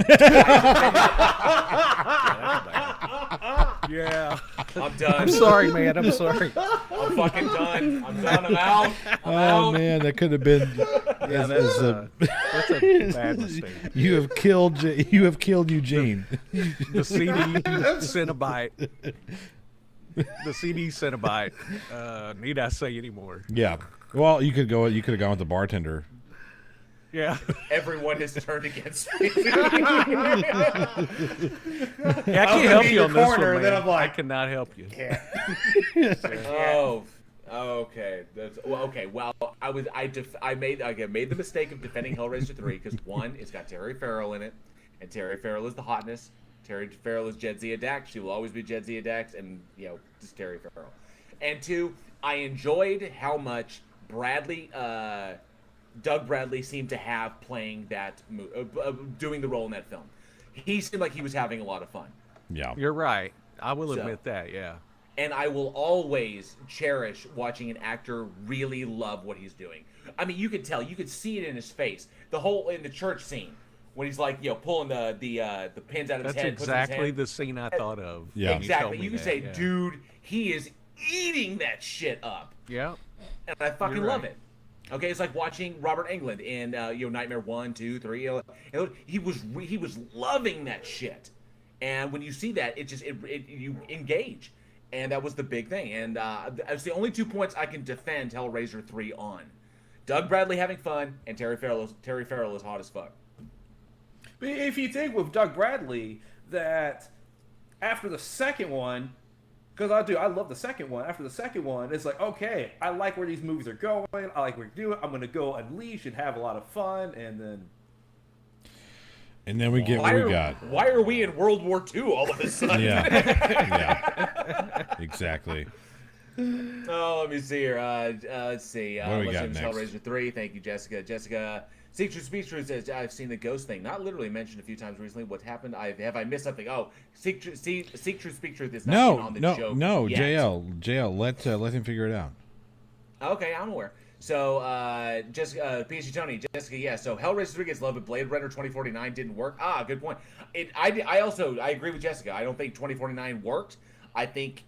yeah. I'm done. I'm sorry, man. I'm sorry. I'm fucking done. I'm done. I'm out. I'm Oh out. man, that could have been. Yeah, as a- that's a bad mistake. you have killed. You have killed Eugene. The CD Cinnabite. The CD Cinnabite. Need I say any more? Yeah. Well, you could go. You could have gone with the bartender. Yeah. Everyone has turned against me. Yeah, I was can't gonna help be you in on the this corner, one, and then man. I'm like- I cannot help you. Oh, okay. Okay. Well, I made the mistake of defending Hellraiser 3 because one, it's got Terry Farrell in it, and Terry Farrell is the hotness. Terry Farrell is Jedzia Dax. She will always be Jedzia Dax, and just Terry Farrell. And two, I enjoyed how much Doug Bradley seemed to have playing that, doing the role in that film. He seemed like he was having a lot of fun. Yeah. You're right. I will So- admit that, yeah. And I will always cherish watching an actor really love what he's doing. I mean, you could tell, you could see it in his face. The whole in the church scene when he's like, pulling the pins out of his That's head. puts it in his exactly hand. the scene I thought of. Yeah. when Exactly. told me You can that, say, yeah. dude, he is eating that shit up, Yeah. and I fucking You're love right. it. Okay, it's like watching Robert Englund in Nightmare 1, 2, 3. He was loving that shit, and when you see that, you engage. And that was the big thing. And it's the only 2 points I can defend Hellraiser 3 on. Doug Bradley having fun, and Terry Farrell is hot as fuck. But if you think with Doug Bradley that after the second one, because I love the second one. After the second one, it's like, okay, I like where these movies are going. I like what you're doing. I'm going to go unleash and have a lot of fun. And then we get what we got. Why are we in World War II all of a sudden? Yeah. Yeah. Exactly. Oh, let me see here. Let's see. What do we Let's got see, next? Hellraiser 3. Thank you, Jessica. Jessica, Seek Truth, Speak Truth says, I've seen the ghost thing. Not literally mentioned a few times recently. What happened? Have I missed something? Oh, Seek Truth, Speak Truth is not in on the joke yet. JL, let him figure it out. Okay, I'm aware. So, Jessica, PhD Tony, Jessica, yeah. So, Hellraiser 3 gets love, but Blade Runner 2049 didn't work. Ah, good point. I agree with Jessica. I don't think 2049 worked. I think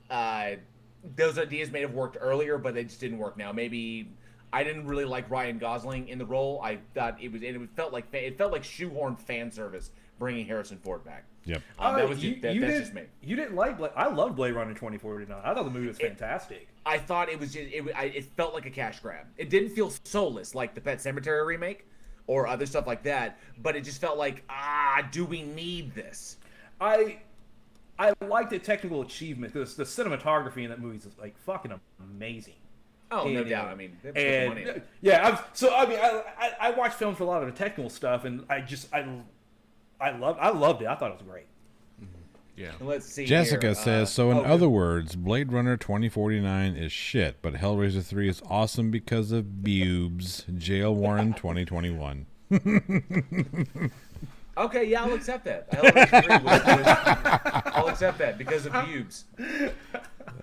those ideas may have worked earlier, but they just didn't work now. Maybe I didn't really like Ryan Gosling in the role. I thought it felt like shoehorned fan service bringing Harrison Ford back. Yep. That's just me. You didn't like Blade. I loved Blade Runner 2049. I thought the movie was fantastic. I thought it was just it felt like a cash grab. It didn't feel soulless like the Pet Sematary remake or other stuff like that, but it just felt like, do we need this? I like the technical achievement. The cinematography in that movie is like fucking amazing. Oh, no And, doubt. I mean, they put the money in it. yeah. I watch films for a lot of the technical stuff, and I loved it. I thought it was great. Yeah. Let's see. Jessica here. says, so in good. other words, Blade Runner 2049 is shit, but Hellraiser 3 is awesome because of Bubes. JL Warren 2021. Okay, yeah, I'll accept that. I'll accept that because of Bubes.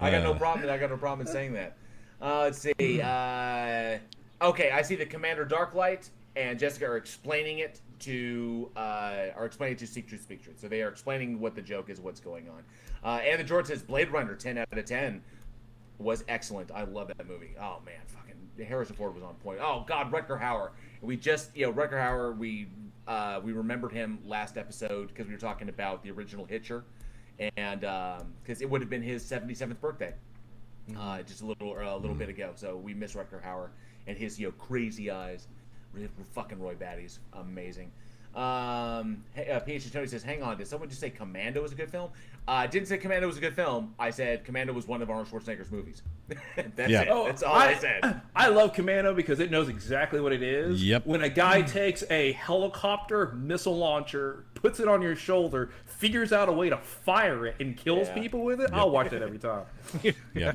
I got no problem. I got no problem in saying that. Let's see. Okay, I see that Commander Darklight and Jessica are explaining it to Seek Truth, Speak Truth. So they are explaining what the joke is, what's going on. And the George says Blade Runner 10 out of 10 was excellent. I love that movie. Oh man, fucking Harrison Ford was on point. Oh God, Rutger Hauer. We just Rutger Hauer. We remembered him last episode because we were talking about the original Hitcher, and because it would have been his 77th birthday. Just a little bit ago. So we miss Rutger Hauer and his crazy eyes. Fucking Roy Batty's amazing. PhD Tony says, hang on, did someone just say Commando was a good film? I didn't say Commando was a good film. I said Commando was one of Arnold Schwarzenegger's movies. That's it. That's all I said. I love Commando because it knows exactly what it is. Yep. When a guy takes a helicopter missile launcher, puts it on your shoulder, figures out a way to fire it, and kills people with it, I'll watch that every time. Yeah.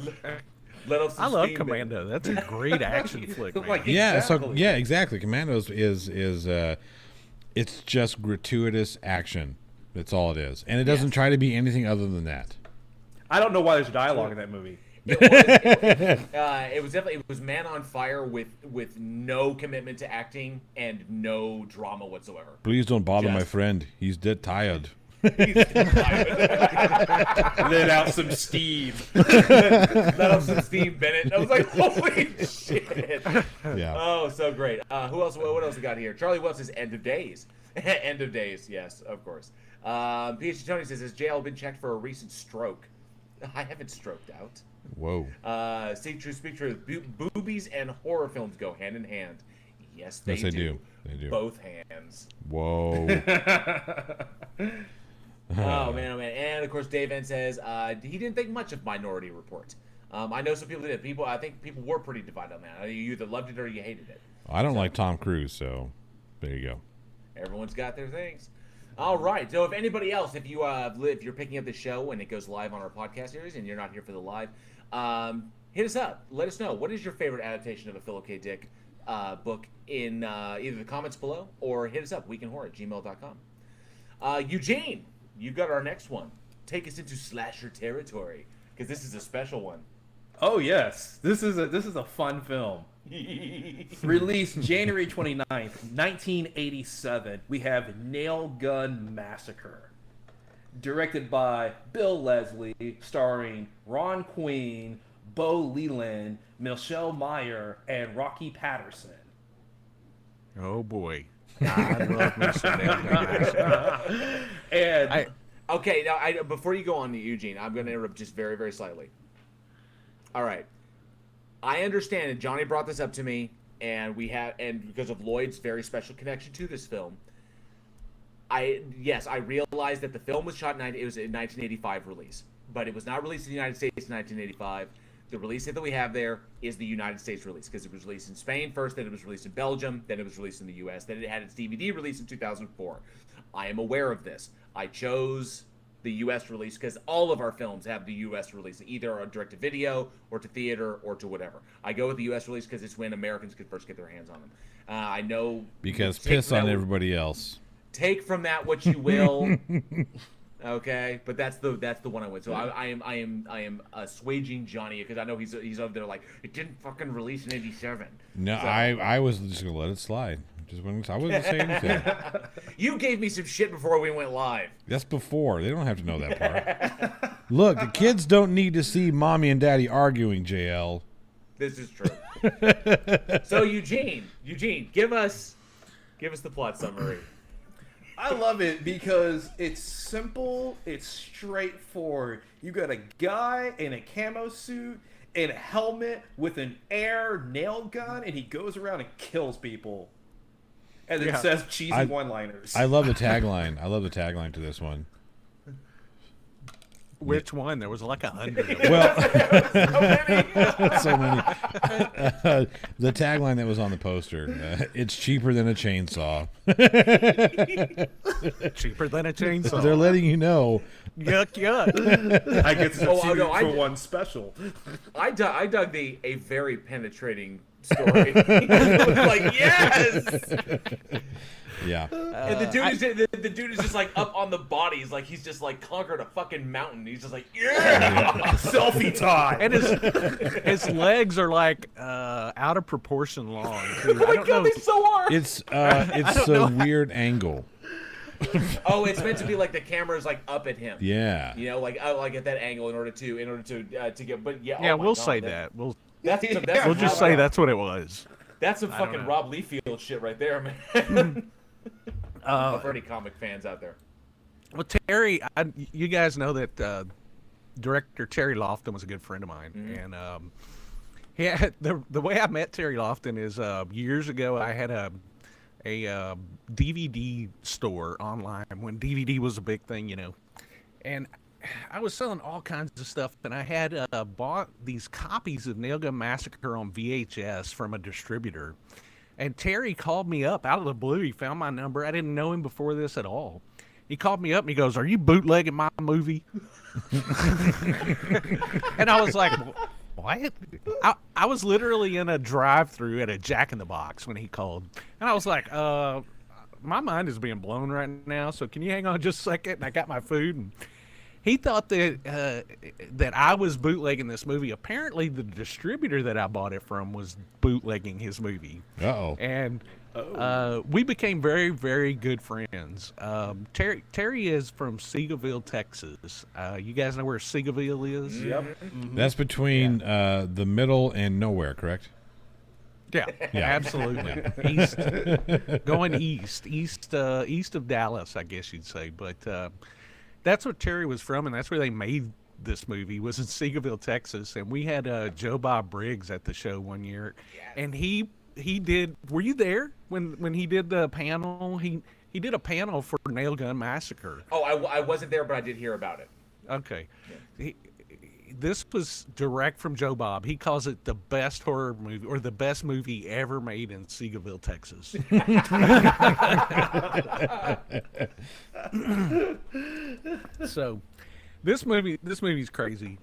I love Commando. That's a great action flick, man. Like, Yeah, exactly. exactly. Commandos is it's just gratuitous action. That's all it is. And it doesn't try to be anything other than that. I don't know why there's dialogue in that movie. It was man on fire with no commitment to acting and no drama whatsoever. Please don't bother my Just- friend. He's dead tired. Let out some steam. Let up some Steve Bennett. I was like, holy shit. Yeah. Oh, so great. Who else? What else we got here? Charlie Wells says End of Days. End of Days. Yes, of course. PhD Tony says, has JL been checked for a recent stroke? I haven't stroked out. Whoa. Seek Truth, Speak Truth. Boobies and horror films go hand in hand. Yes, they Yes, they do. do. They do. Both hands. Whoa. Oh man, oh man. And of course, Dave N says he didn't think much of Minority Report. I know some people did. I think people were pretty divided on that. You either loved it or you hated it. I don't like Tom Cruise, so there you go. Everyone's got their things. All right. So if anybody else, if you're picking up the show and it goes live on our podcast series and you're not here for the live, hit us up. Let us know, what is your favorite adaptation of a Philip K. Dick book in either the comments below or hit us up, weekinhorror@gmail.com. Eugene, you got our next one. Take us into slasher territory because this is a special one. Oh yes, this is a fun film. Released January 29th, 1987. We have Nail Gun Massacre. Directed by Bill Leslie, starring Ron Queen, Bo Leland, Michelle Meyer, and Rocky Patterson. Oh boy. I love me some Nail Gun Massacre. And Okay, now before you go on to Eugene, I'm going to interrupt just very, very slightly. All right. I understand, and Johnny brought this up to me, and because of Lloyd's very special connection to this film, I realized that the film was shot it was a 1985 release, but it was not released in the United States in 1985. The release date that we have there is the United States release because it was released in Spain first, then it was released in Belgium, then it was released in the U.S., then it had its DVD release in 2004. I am aware of this. I chose the U.S. release, because all of our films have the U.S. release, either a direct-to-video or to theater or to whatever. I go with the U.S. release because it's when Americans could first get their hands on them. I know Because piss on everybody else. Take from that what you will. Okay, but that's the one I went. So I am assuaging Johnny because I know he's over there like it didn't fucking release in '87. No, So, I was just gonna let it slide. I wasn't saying anything. you gave me some shit before we went live. That's before. They don't have to know that part. Look, the kids don't need to see mommy and daddy arguing, JL. This is true. So Eugene, give us the plot summary. I love it because it's simple, it's straightforward. You got a guy in a camo suit and a helmet with an air nail gun, and he goes around and kills people. And then says cheesy one-liners. I love the tagline. I love the tagline to this one. Which one? There was like 100. Well, So many. The tagline that was on the poster, it's cheaper than a chainsaw. Cheaper than a chainsaw. They're letting you know. Yuck, yuck. I get some for one special. I dug a very penetrating story. Like, yes! Yeah. And the dude is just like up on the body. He's like he's just like conquered a fucking mountain. He's just like Selfie time. And his legs are like out of proportion long. Too. Oh my god, they so are. It's a weird angle. Oh, it's meant to be like the camera is like up at him. Yeah. You know, like at that angle in order to get. But yeah. Yeah, oh my we'll God, say that. We'll just say that's what it was. That's some fucking Rob Liefeld shit right there, man. For any comic fans out there. Well, Terry, you guys know that director Terry Lofton was a good friend of mine, and he had, the way I met Terry Lofton is years ago. I had a DVD store online when DVD was a big thing, you know, and I was selling all kinds of stuff, and I had bought these copies of Nail Gun Massacre on VHS from a distributor. And Terry called me up out of the blue. He found my number. I didn't know him before this at all. He called me up and he goes, "Are you bootlegging my movie?" And I was like, "What?" I was literally in a drive-thru at a Jack in the Box when he called. And I was like, my mind is being blown right now, so can you hang on just a second? And I got my food. And he thought that that I was bootlegging this movie. Apparently, the distributor that I bought it from was bootlegging his movie. Uh-oh. And we became very, very good friends. Terry is from Seagoville, Texas. You guys know where Seagoville is? Yep. Mm-hmm. That's between the middle and nowhere, correct? Yeah, absolutely. East, going east of Dallas, I guess you'd say. But that's where Terry was from, and that's where they made this movie, was in Seagoville, Texas. And we had Joe Bob Briggs at the show one year, and he did. Were you there when he did the panel? He did a panel for Nail Gun Massacre. Oh, I wasn't there, but I did hear about it. Okay. This was direct from Joe Bob. He calls it the best horror movie, or the best movie ever made in Seagoville, Texas. So, this movie's crazy.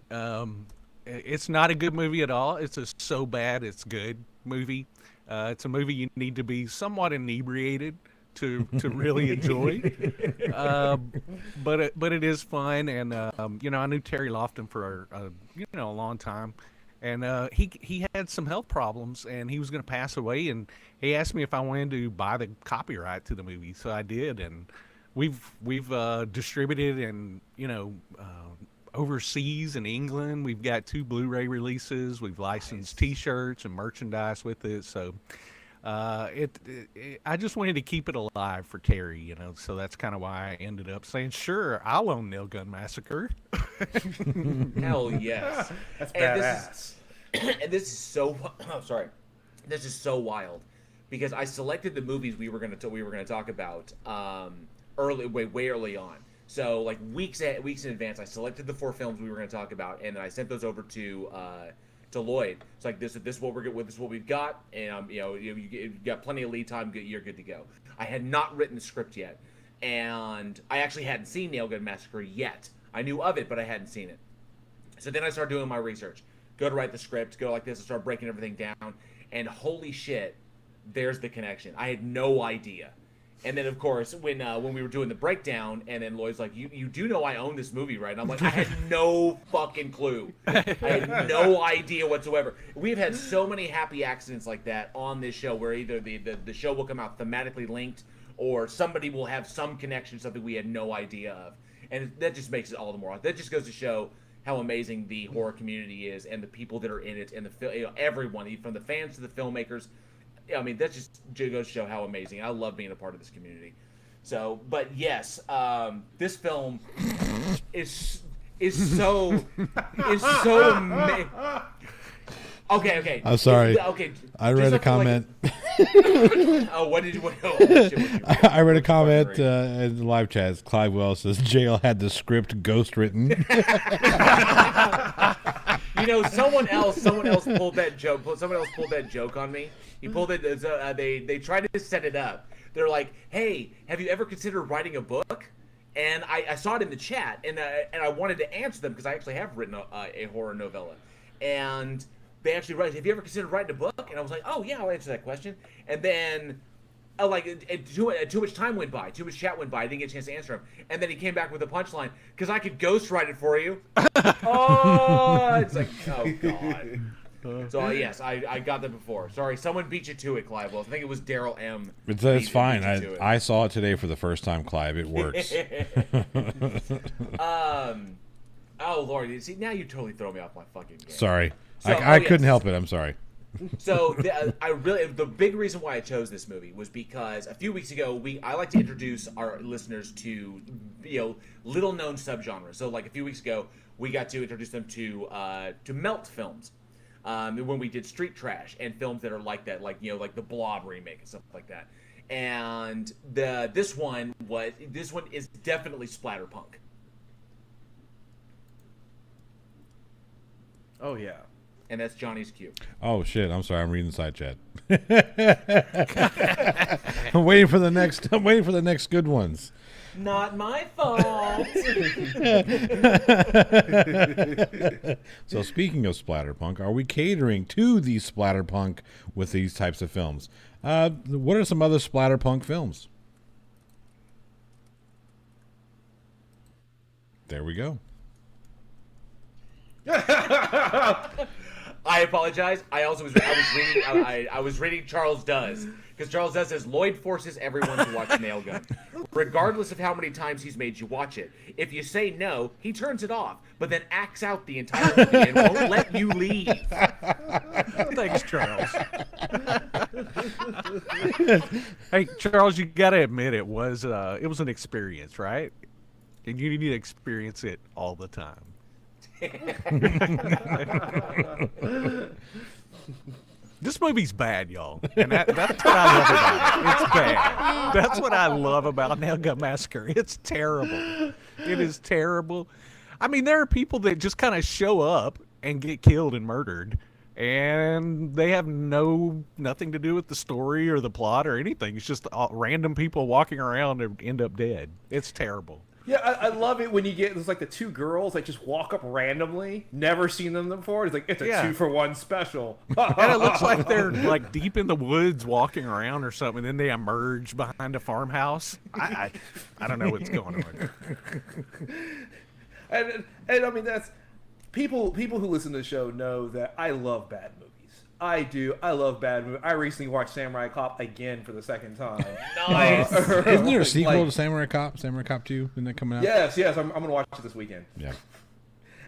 It's not a good movie at all. It's a so bad it's good movie. It's a movie you need to be somewhat inebriated to really enjoy. But it is fun, and I knew Terry Lofton for a long time, and he had some health problems, and he was going to pass away, and he asked me if I wanted to buy the copyright to the movie, so I did, and we've distributed and overseas in England. We've got 2 Blu-ray releases. We've licensed T-shirts and merchandise with it, so. I just wanted to keep it alive for Terry, so that's kind of why I ended up saying, sure, I'll own Nail Gun Massacre. Hell yes. That's badass. And this is so sorry. This is so wild because I selected the movies we were going to talk about way early on. So like weeks in advance, I selected the 4 films we were going to talk about, and then I sent those over to Loyd. It's like this is what we've got, and you got plenty of lead time. You're good to go. I had not written the script yet, and I actually hadn't seen Nail Gun Massacre yet. I knew of it, but I hadn't seen it. So then I started doing my research. Go to write the script, go like this, and start breaking everything down. And holy shit, there's the connection. I had no idea. And then, of course, when we were doing the breakdown, and then Lloyd's like, you do know I own this movie, right? And I'm like, I had no fucking clue. I had no idea whatsoever. We've had so many happy accidents like that on this show, where either the show will come out thematically linked, or somebody will have some connection to something we had no idea of. And that just makes it all the more. That just goes to show how amazing the horror community is, and the people that are in it, and everyone, from the fans to the filmmakers. I mean, that just goes to show how amazing. I love being a part of this community. So, but yes, this film is so amazing. Okay. I'm sorry. Okay. I read a comment. What did you? I read a comment in the live chat. Clive Wells says jail had the script ghost written. Someone else pulled that joke. Someone else pulled that joke on me. He pulled it. They tried to set it up. They're like, "Hey, have you ever considered writing a book?" And I saw it in the chat, and I wanted to answer them because I actually have written a horror novella, and they actually write, "Have you ever considered writing a book?" And I was like, "Oh yeah, I'll answer that question." And then too much time went by, too much chat went by. I didn't get a chance to answer him. And then he came back with a punchline, because I could ghostwrite it for you. Oh, it's like, oh god. So yes, I got that before. Sorry, someone beat you to it, Clive. Well, I think it was Daryl M. It's fine. I saw it today for the first time, Clive. It works. Oh Lord, see, now you totally throw me off my fucking game. Sorry, So, I couldn't help it. I'm sorry. So the big reason why I chose this movie was because a few weeks ago I like to introduce our listeners to little known subgenres. So like a few weeks ago we got to introduce them to melt films when we did Street Trash and films that are like that, like the Blob remake and stuff like that. And this one is definitely splatterpunk. Oh yeah. And that's Johnny's cue. Oh shit! I'm sorry. I'm reading the side chat. I'm waiting for the next good ones. Not my fault. So speaking of splatterpunk, are we catering to the splatterpunk with these types of films? What are some other splatterpunk films? There we go. I apologize. I was reading Charles Does, because Charles Does says Lloyd forces everyone to watch Nail Gun, regardless of how many times he's made you watch it. If you say no, he turns it off, but then acts out the entire movie and won't let you leave. Thanks, Charles. Hey, Charles, you gotta admit it was an experience, right? And you need to experience it all the time. This movie's bad, y'all, and that's what I love about it. It's bad. That's what I love about Nail Gun Massacre. It's terrible. It is terrible. I mean, there are people that just kind of show up and get killed and murdered, and they have nothing to do with the story or the plot or anything. It's just random people walking around and end up dead. It's terrible. Yeah, I love it when you get, there's like the two girls that just walk up randomly, never seen them before. It's like, it's a 2-for-1 special. And it looks like they're like deep in the woods walking around or something, and then they emerge behind a farmhouse. I don't know what's going on. And I mean, that's people who listen to the show know that I love bad movies. I do. I love bad movies. I recently watched Samurai Cop again for the second time. Nice. Isn't there a sequel to Samurai Cop? Samurai Cop 2? Isn't that coming out? Yes. I'm going to watch it this weekend. Yeah.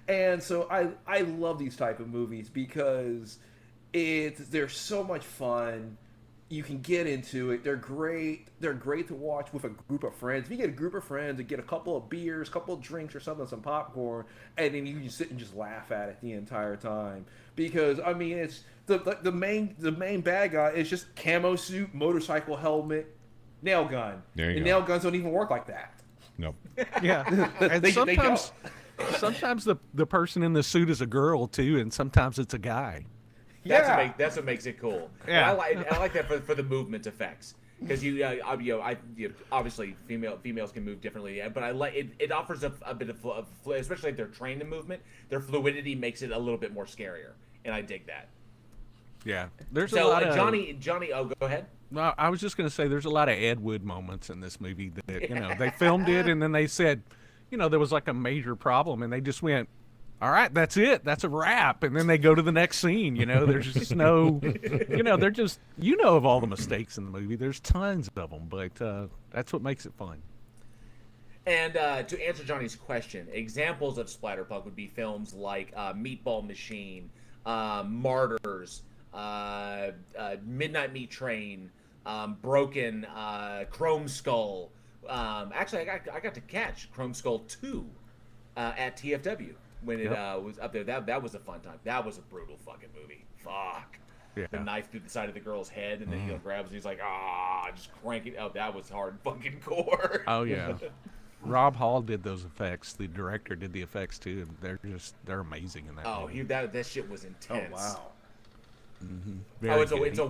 And so I love these type of movies because they're so much fun. You can get into it. They're great. They're great to watch with a group of friends. If you get a group of friends and get a couple of beers, a couple of drinks or something, some popcorn, and then you can sit and just laugh at it the entire time. Because I mean, it's the main bad guy is just camo suit, motorcycle helmet, nail gun. There you and go. Nail guns don't even work like that. Nope. Yeah, and They sometimes the person in the suit is a girl too, and sometimes it's a guy. That's what makes it cool. Yeah. And I like that for the movement effects. because obviously females can move differently, but I like it. It offers a bit of especially if they're trained in movement. Their fluidity makes it a little bit more scarier, and I dig that. Yeah, there's a So lot of Johnny. Oh, go ahead. No, I was just going to say there's a lot of Ed Wood moments in this movie that, they filmed it and then they said, there was like a major problem and they just went, all right, that's it. That's a wrap. And then they go to the next scene, there's just no, they're just, of all the mistakes in the movie, there's tons of them, but that's what makes it fun. And to answer Johnny's question, examples of splatterpunk would be films like Meatball Machine, Martyrs, Midnight Meat Train, Broken, Chrome Skull. Actually, I got to catch Chrome Skull 2 at TFW when it was up there. That was a fun time. That was a brutal fucking movie. Fuck. Yeah. The knife through the side of the girl's head, and then he grabs and he's like, just crank it. Oh, that was hard fucking core. Oh, yeah. Rob Hall did those effects. The director did the effects, too. And they're amazing in that movie. That shit was intense. Oh, wow. Mm-hmm. It's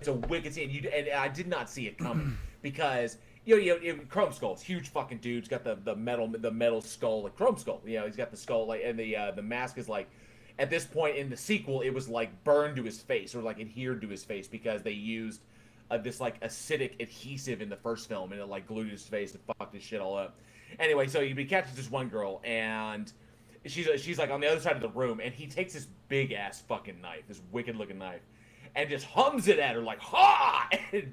a wicked scene. And I did not see it coming because Chrome Skull's huge fucking dude. He's got the metal skull, like Chrome Skull. He's got the skull, like, and the mask is like, at this point in the sequel, it was like burned to his face or like adhered to his face because they used this like acidic adhesive in the first film and it like glued his face and fucked his shit all up. Anyway, so he catches this one girl and she's like on the other side of the room, and he takes this big ass fucking knife, this wicked looking knife, and just hums it at her like ha! And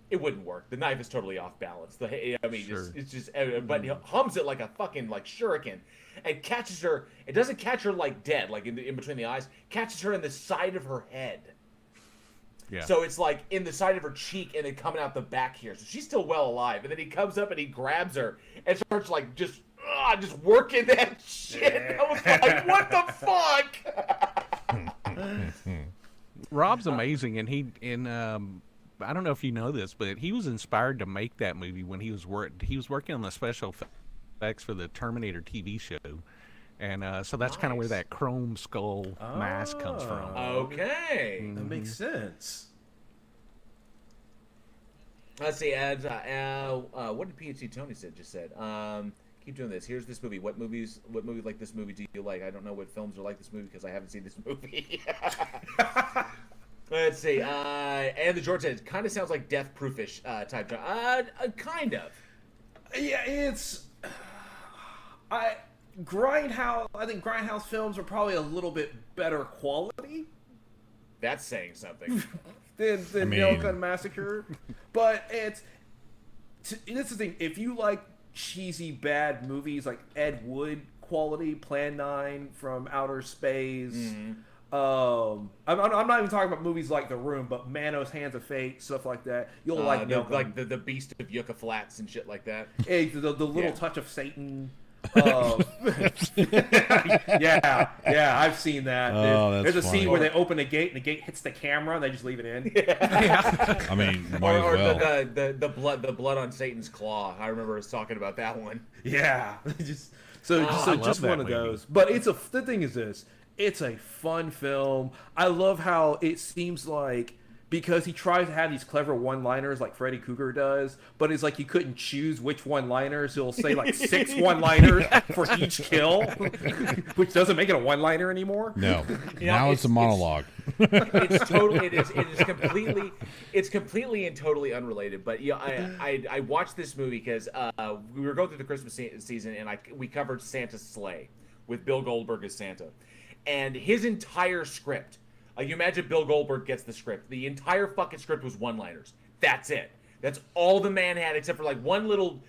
it wouldn't work. The knife is totally off balance. But he hums it like a fucking like shuriken, and catches her. It doesn't catch her like dead, like in between the eyes. Catches her in the side of her head. Yeah. So it's like in the side of her cheek and then coming out the back here. So she's still well alive. And then he comes up and he grabs her and starts like just working that shit. I was like, what the fuck? Rob's amazing, and I don't know if you know this, but he was inspired to make that movie when he was working on the special effects for the Terminator TV show. And so that's kind of where that Chrome Skull mask comes from. Okay. That makes sense. Let's see. What did PhD Tony just said? Keep doing this. Here's this movie. What movies like this movie do you like? I don't know what films are like this movie because I haven't seen this movie. Let's see. And the George said it kind of sounds like Death Proofish type. Kind of. Yeah, it's. Grindhouse. I think Grindhouse films are probably a little bit better quality. That's saying something. than Nail Gun Massacre, but this is the thing. If you like cheesy bad movies like Ed Wood quality, Plan 9 from Outer Space. Mm-hmm. I'm not even talking about movies like The Room, but Manos, Hands of Fate, stuff like that. You'll like the Beast of Yucca Flats and shit like that. Hey, the little touch of Satan. Yeah, I've seen that. There's a scene where they open a gate and the gate hits the camera and they just leave it in. Yeah. I mean, might or as well. the blood on Satan's claw. I remember us talking about that one. Yeah, just one of those. But the thing is this: it's a fun film. I love how it seems like. Because he tries to have these clever one-liners like Freddy Krueger does, but it's like you couldn't choose which one-liners. He'll say like 6 one-liners for each kill, which doesn't make it a one-liner anymore. No, now it's a monologue. It's completely and totally unrelated. But yeah, I watched this movie because we were going through the Christmas season and we covered Santa's Sleigh with Bill Goldberg as Santa, and his entire script. Like, you imagine Bill Goldberg gets the script. The entire fucking script was one-liners. That's it. That's all the man had, except for, like, one little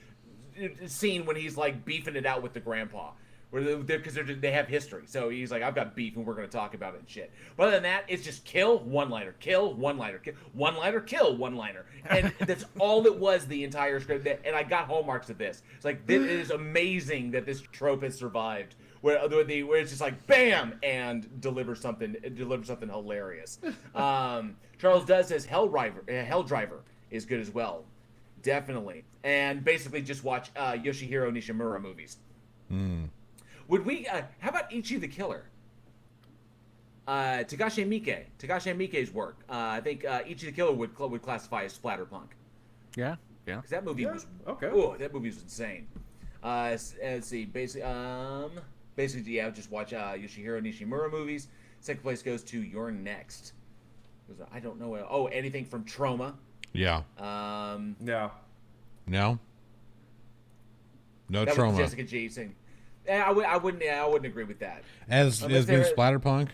scene when he's, like, beefing it out with the grandpa. Because they have history. So he's like, I've got beef, and we're going to talk about it and shit. But other than that, it's just kill, one-liner, kill, one-liner, kill, one-liner, kill, one-liner. And that's all it was, the entire script. And I got hallmarks of this. It's like, it is amazing that this trope has survived. Where it's just like bam and deliver something hilarious. Charles Does says Hell Driver is good as well, definitely. And basically just watch Yoshihiro Nishimura movies. Would we? How about Ichi the Killer? Takashi Miike's work. I think Ichi the Killer would classify as splatterpunk. Yeah. Yeah. Because that movie was okay. Oh, that movie was insane. Let's see. Basically, yeah. Just watch Yoshihiro Nishimura movies. Second place goes to You're Next. I don't know. Oh, anything from Trauma. Yeah. Yeah. No. No That Trauma. was Jessica G saying. I wouldn't agree with that. As being Splatterpunk.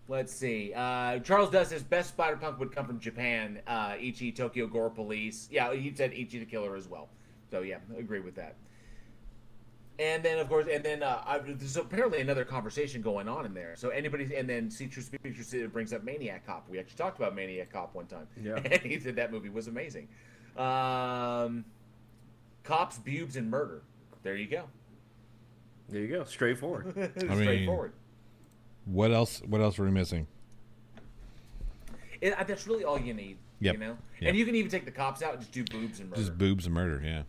Let's see. Charles Dust says best Splatterpunk would come from Japan. Ichi, Tokyo Gore Police. Yeah, he said Ichi the Killer as well. So yeah, I agree with that. And then of course, there's apparently another conversation going on in there. So anybody, and then See True Speakers brings up Maniac Cop. We actually talked about Maniac Cop one time. Yeah. And he said that movie was amazing. Cops, Bubes, and Murder. There you go. There you go. Straightforward. Straightforward. What else are we missing? That's really all you need. Yep. You know? Yep. And you can even take the cops out and just do boobs and murder. Just boobs and murder, yeah.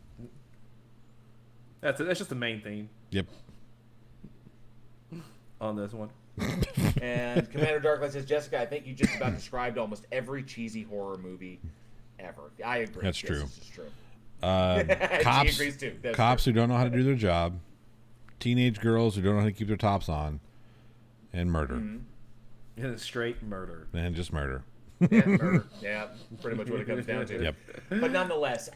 That's just the main theme Yep. on this one. And Commander Darklight says, Jessica, I think you just about described almost every cheesy horror movie ever. I agree. That's yes, true. This is true. Cops, She agrees too. That's cops true. who don't know how to do their job, teenage girls who don't know how to keep their tops on, and murder. Mm-hmm. And it's straight murder. And just murder. Yeah, murder. Yeah, pretty much what it comes down to. Yep. But nonetheless,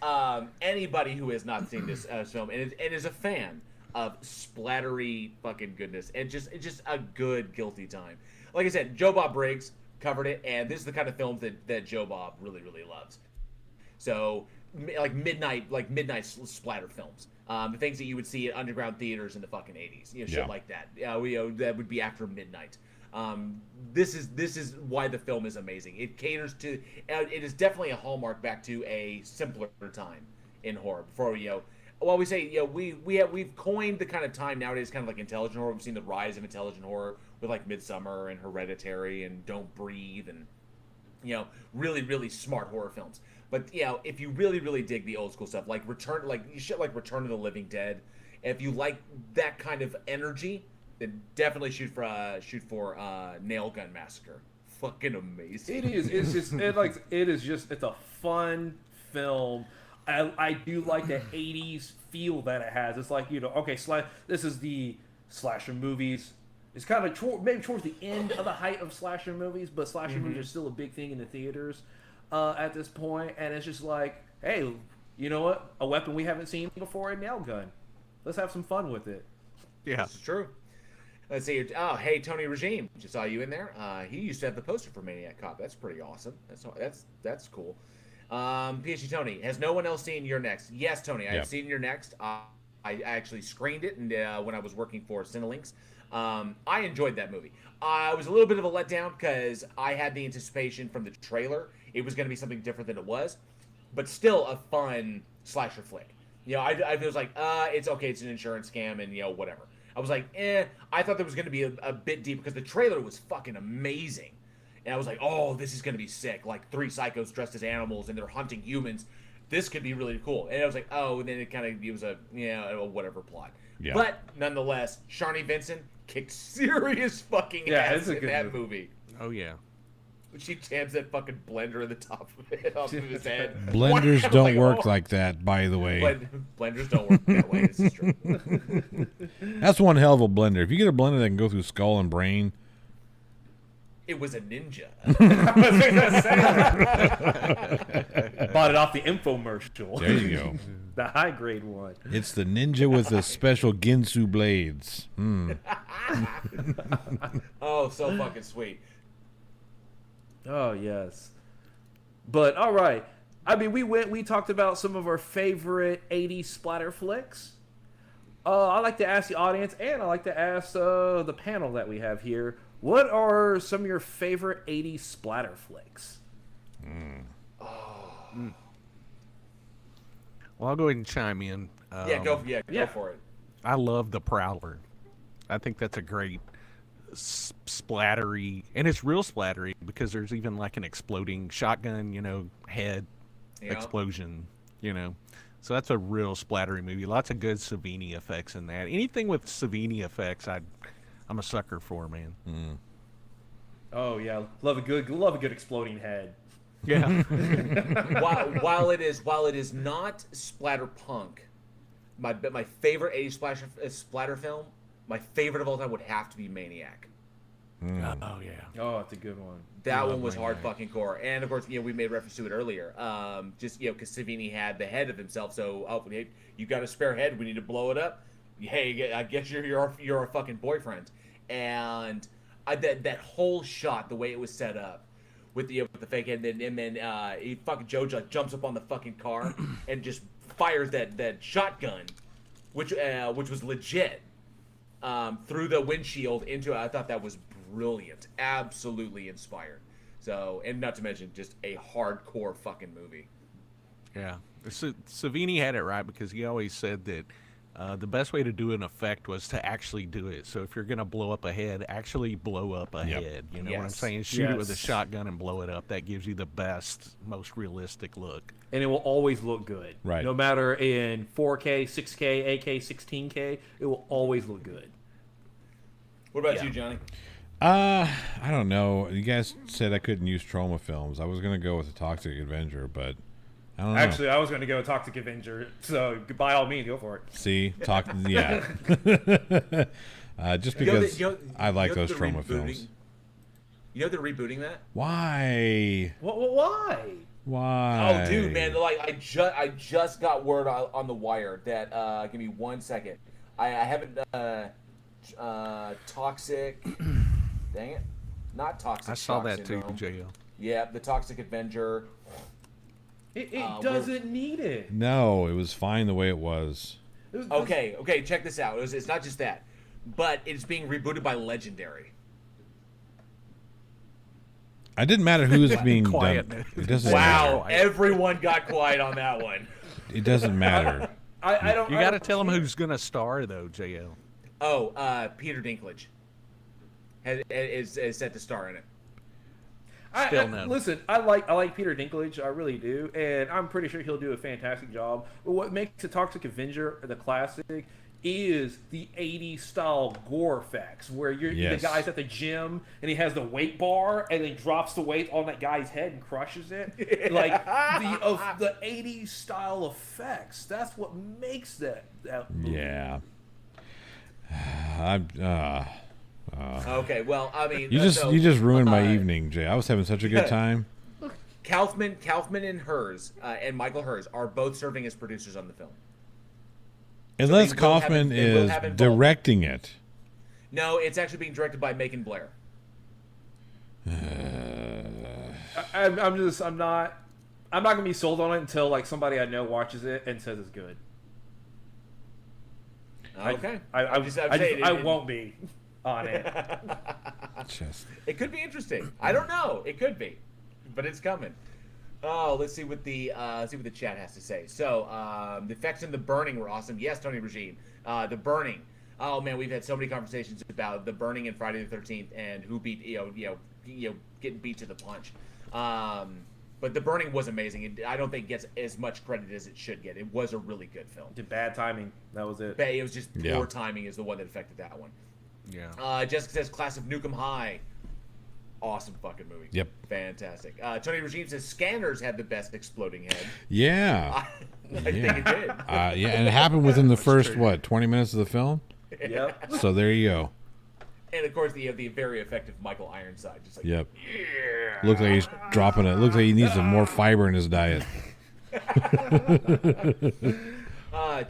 anybody who has not seen this film and is a fan of splattery fucking goodness and just a good guilty time. Like I said, Joe Bob Briggs covered it, and this is the kind of films that Joe Bob really, really loves. So like midnight splatter films. The things that you would see at underground theaters in the fucking 80s, shit Yeah. like that. That would be after midnight. This is why the film is amazing. It caters to. It is definitely a hallmark back to a simpler time in horror. Before while we say we've coined the kind of time nowadays, kind of like intelligent horror. We've seen the rise of intelligent horror with like Midsummer and Hereditary and Don't Breathe and really, really smart horror films. But if you really, really dig the old school stuff, like Return of the Living Dead, if you like that kind of energy, then definitely shoot for Nail Gun Massacre. Fucking amazing. It is. It's a fun film. I do like the 80s feel that it has. It's like, this is the slasher movies. It's kind of maybe towards the end of the height of slasher movies, but slasher movies are still a big thing in the theaters at this point. And it's just like, hey, you know what? A weapon we haven't seen before, a nail gun. Let's have some fun with it. Yeah. This is true. Let's see. Oh, hey, Tony Regime. Just saw you in there. He used to have the poster for Maniac Cop. That's pretty awesome. That's cool. PhD Tony, has no one else seen You're Next? Yes, Tony, I have seen You're Next. I actually screened it and when I was working for Cinelinx. I enjoyed that movie. I was a little bit of a letdown because I had the anticipation from the trailer it was going to be something different than it was, but still a fun slasher flick. I was like, it's okay, it's an insurance scam and whatever. I was like, I thought there was going to be a bit deep because the trailer was fucking amazing. And I was like, oh, this is going to be sick. Like 3 psychos dressed as animals and they're hunting humans. This could be really cool. And I was like, oh, and then it was a whatever plot. Yeah. But nonetheless, Sharni Vincent kicked serious fucking ass in that movie. Oh, yeah. She jams that fucking blender in the top of it, off of his head. Blenders don't work like that, by the way. Blenders don't work that way. This is true. That's one hell of a blender. If you get a blender that can go through skull and brain. It was a ninja. Bought it off the infomercial. There you go. The high grade one. It's the ninja with the special Ginsu blades. Oh, so fucking sweet. Oh, yes. But, all right. I mean, we talked about some of our favorite 80s splatter flicks. I like to ask the audience, and I like to ask the panel that we have here, what are some of your favorite 80s splatter flicks? Well, I'll go ahead and chime in. Go for it. I love The Prowler. I think that's a great splattery, and it's real splattery because there's even like an exploding shotgun, head explosion, So that's a real splattery movie. Lots of good Savini effects in that. Anything with Savini effects, I'm a sucker for, man. Oh yeah, love a good exploding head. Yeah. while it is not splatterpunk, my favorite 80s splatter film, my favorite of all time would have to be Maniac. Oh yeah. Oh, it's a good one. That one was hard fucking core, and of course, we made reference to it earlier. Just because Savini had the head of himself, so hey, you got a spare head, we need to blow it up. Hey, I guess you're a fucking boyfriend, and that whole shot, the way it was set up, with the fake head, and then he fucking Joe just jumps up on the fucking car and just fires that shotgun, which was legit, through the windshield into it. I thought that was brilliant, absolutely inspired. So, and not to mention just a hardcore fucking movie. Yeah. Savini had it right because he always said that the best way to do an effect was to actually do it. So if you're going to blow up a head, actually blow up a head. You know what I'm saying? Shoot it with a shotgun and blow it up. That gives you the best, most realistic look. And it will always look good. Right. No matter in 4K, 6K, 8K, 16K, it will always look good. What about you, Johnny? I don't know. You guys said I couldn't use trauma films. I was gonna go with the Toxic Avenger, but I don't know. Actually, I was going to go Toxic Avenger, so by all means, go for it. See, yeah. Just because I like those trauma films. You know they're rebooting that? Why? Why? Why? Oh, dude, man! Like I just got word on the wire that give me 1 second. I haven't Toxic. Dang it! Not Toxic. I saw Shock that Syndrome. too, JL. Yeah, the Toxic Avenger. It doesn't need it. No, it was fine the way it was. Okay, check this out. It's not just that, but it's being rebooted by Legendary. It didn't matter who was being Quiet. done. It doesn't Wow, matter. everyone got quiet on that one. It doesn't matter. I don't. You got to tell them who's going to star, though, JL. Oh, Peter Dinklage is set to star in it. Still no. Listen, I like Peter Dinklage, I really do, and I'm pretty sure he'll do a fantastic job. But what makes the Toxic Avenger the classic is the 80s style gore effects, where the guy's at the gym and he has the weight bar and then drops the weight on that guy's head and crushes it. Like the 80s style effects. That's what makes that movie. Yeah. Okay, well, I mean, You just ruined my evening, Jay. I was having such a good time. Kaufman and Hers and Michael Hers are both serving as producers on the film. Unless they will Kaufman have- they will is have involvement. directing it. No, it's actually being directed by Macon Blair. I'm not gonna be sold on it until like somebody I know watches it and says it's good. Okay, I won't be on it. It could be interesting. I don't know. It could be, but it's coming. Oh, let's see what the chat has to say. So, the effects in The Burning were awesome. Yes, Tony Regine. The Burning. Oh man, we've had so many conversations about The Burning and Friday the 13th and who beat getting beat to the punch. But The Burning was amazing. I don't think it gets as much credit as it should get. It was a really good film. Bad timing. That was it. It was just poor timing is the one that affected that one. Yeah. Jessica says Class of Nukem High. Awesome fucking movie. Yep. Fantastic. Tony Regime says Scanners had the best exploding head. Yeah. I think it did. Yeah, and it happened within the first 20 minutes of the film. Yep. So there you go. And of course, the very effective Michael Ironside. Just like, Yep. Looks like he's dropping it. Looks like he needs some more fiber in his diet.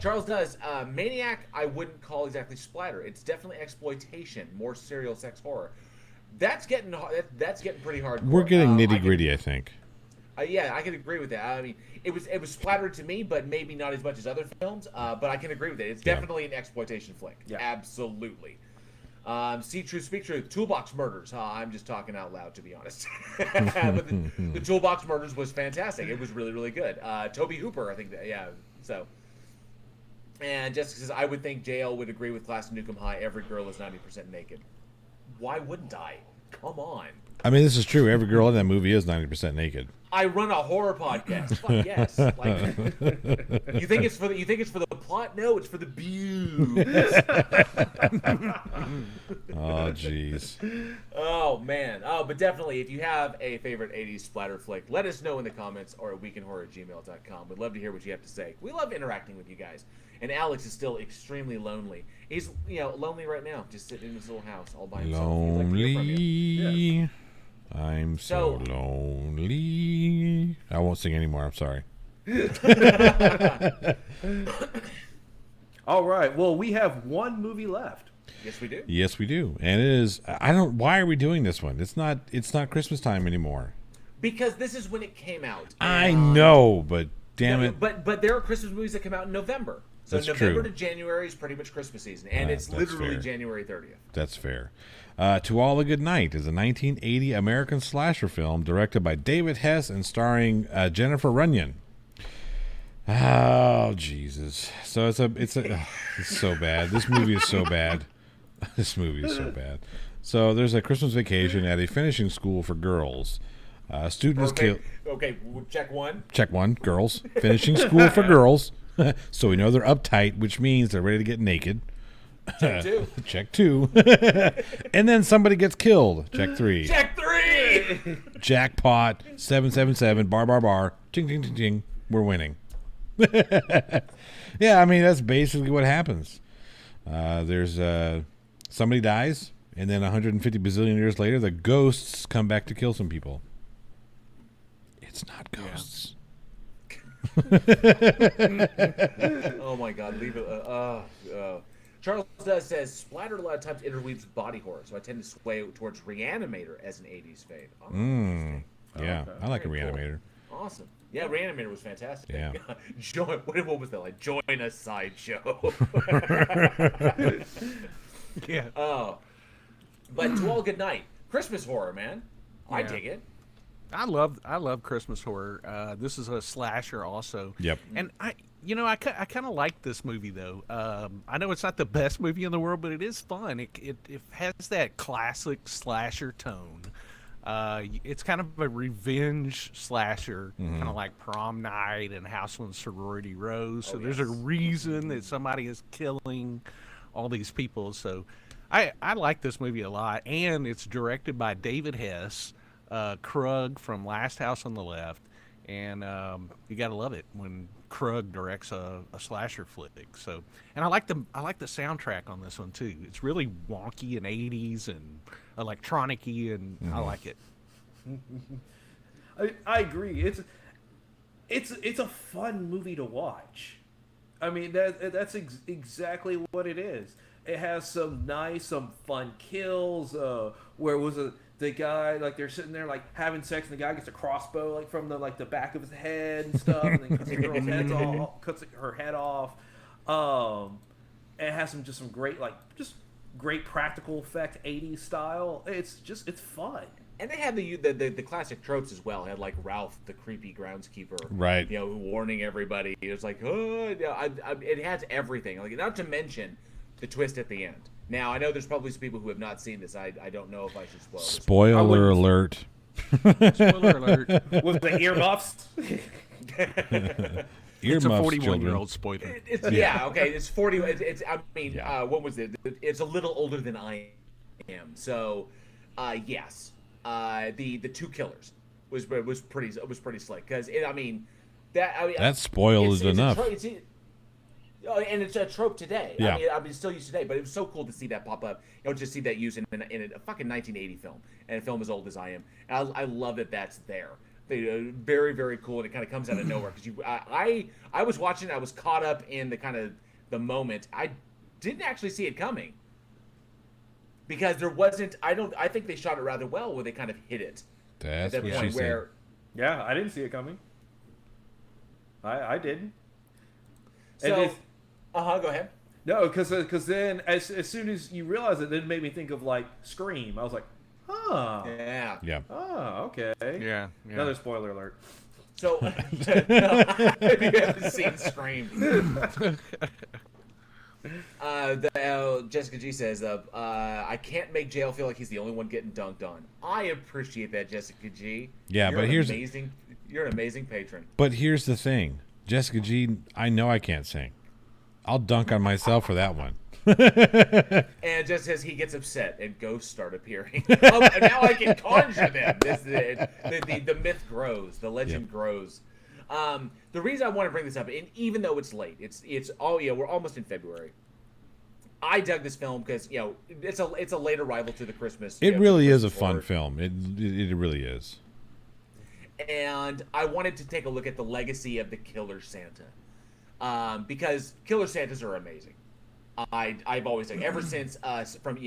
Charles does. Maniac, I wouldn't call exactly splatter. It's definitely exploitation, more serial sex horror. That's getting pretty hardcore. We're getting nitty gritty, I think. Yeah, I can agree with that. I mean, it was splattered to me, but maybe not as much as other films. But I can agree with it. It's definitely an exploitation flick. Yeah. Absolutely. See Truth, Speak Truth. Toolbox Murders. I'm just talking out loud, to be honest. But the Toolbox Murders was fantastic. It was really, really good. Toby Hooper, I think. So. And Jessica says, I would think JL would agree with Class of Nukem High. Every girl is 90% naked. Why wouldn't I? Come on. I mean, this is true. Every girl in that movie is 90% naked. I run a horror podcast. Fuck yes. Like, you think it's for the plot? No, it's for the views. Oh, jeez. Oh man. Oh, but definitely, if you have a favorite '80s splatter flick, let us know in the comments or at weekendhorror@gmail.com. We'd love to hear what you have to say. We love interacting with you guys. And Alex is still extremely lonely. He's lonely right now, just sitting in his little house all by himself. He'd like to hear from you. Lonely. I'm so lonely. I won't sing anymore. I'm sorry. All right. Well, we have one movie left. Yes, we do. Yes, we do. And it is. I don't. Why are we doing this one? It's not. It's not Christmas time anymore. Because this is when it came out. I know, but damn it. But there are Christmas movies that come out in November. So That's November true. to January is pretty much Christmas season, and it's that's literally fair. January 30th. That's fair. To All a Good Night is a 1980 American slasher film directed by David Hess and starring Jennifer Runyon. Oh Jesus! So it's so bad. This movie is so bad. This movie is so bad. So there's a Christmas vacation at a finishing school for girls. Student is killed. Okay, check one. Check one. Girls. Finishing school for girls. So we know they're uptight, which means they're ready to get naked. Check two. Check two. And then somebody gets killed. Check three. Check three. Jackpot. 777. Bar, bar, bar. Ching, ching, ching, ching. We're winning. Yeah, I mean, that's basically what happens. There's somebody dies, and then 150 bazillion years later, the ghosts come back to kill some people. It's not ghosts. Oh my God! Leave it. Charles says splatter a lot of times interweaves body horror, so I tend to sway towards Reanimator as an '80s fave. Oh, interesting. Yeah, okay. I like a Very cool. Reanimator. Awesome. Yeah, Reanimator was fantastic. Yeah. What was that like? Join a sideshow. Yeah. Oh. But To All Good Night. Christmas horror, man. I Yeah. dig it. I love Christmas horror. This is a slasher also. Yep. And I kind of like this movie though. I know it's not the best movie in the world, but it is fun. It has that classic slasher tone. It's kind of a revenge slasher, kind of like Prom Night and House on Sorority Row. So there's a reason that somebody is killing all these people. So I like this movie a lot, and it's directed by David Hess. Krug from Last House on the Left, and you gotta love it when Krug directs a slasher flick. So, and I like the soundtrack on this one too. It's really wonky and 80s and electronic-y, and I like it. I agree. It's a fun movie to watch. I mean that's exactly what it is. It has some fun kills. Where was the guy, like they're sitting there like having sex, and the guy gets a crossbow like from the back of his head and stuff, and then cuts the girl's head off, cuts her head off. And it has some great practical effect 80s style. It's fun. And they had the classic tropes as well. It had like Ralph, the creepy groundskeeper, Right. Warning everybody. It was like, oh, it has everything. Like, not to mention the twist at the end. Now, I know there's probably some people who have not seen this. I don't know if I should spoil this. Spoiler alert. Spoiler alert. With the earmuffs. It's a Earmuffs, 41-year-old spoiler. Okay. It's 40. It's I mean, Yeah. what was it? It's a little older than I am. So, yes, the two killers was pretty slick because That spoiled enough. And it's a trope today. Yeah. I mean, it's still used today, but it was so cool to see that pop up. Just see that used in a fucking 1980 film, and a film as old as I am. And I love that that's there. Very, very cool, and it kind of comes out of nowhere. Because I was watching, I was caught up in the moment. I didn't actually see it coming because there wasn't. I think they shot it rather well, where they kind of hit it. That's at what that she point said. where. Yeah, I didn't see it coming. I didn't. So, go ahead. No, because then as soon as you realize it, then it made me think of like Scream. I was like, huh. Yeah. Yeah. Oh, okay. Yeah. Another spoiler alert. So, if you haven't seen Scream, Jessica G says, I can't make JL feel like he's the only one getting dunked on. I appreciate that, Jessica G. Yeah, but you're an amazing patron. But here's the thing, Jessica G. I know I can't sing. I'll dunk on myself for that one. And just as he gets upset and ghosts start appearing, now I can conjure them. The myth grows, the legend grows. The reason I want to bring this up, and even though it's late, we're almost in February. I dug this film because it's a late arrival to the Christmas. It really is a fun film. It really is. And I wanted to take a look at the legacy of the Killer Santa, because Killer Santas are amazing. I've always said ever since from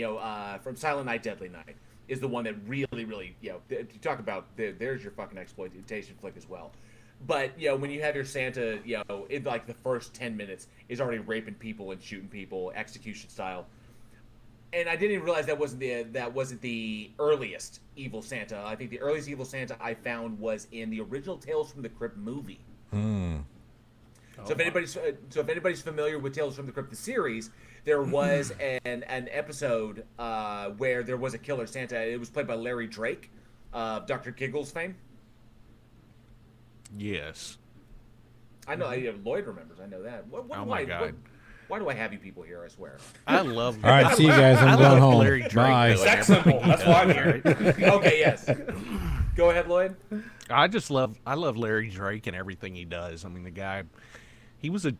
Silent Night, Deadly Night is the one that really you talk about there's your fucking exploitation flick as well. But when you have your Santa, in like the first 10 minutes is already raping people and shooting people execution style. And I didn't even realize that wasn't the earliest evil Santa. I think the earliest evil Santa I found was in the original Tales from the Crypt movie. So if anybody's familiar with Tales from the Crypt the series, there was an episode where there was a killer Santa. It was played by Larry Drake, Dr. Giggles fame. Yes. I know. Loyd remembers. I know that. Oh my God. Why do I have you people here? I swear. I love. All right, see you guys. I'm going home. Larry Drake, Bye. though, Sex and everything symbol. That's he why I'm does, here. right? Okay. Yes. Go ahead, Loyd. I love Larry Drake and everything he does. I mean, the guy, he was a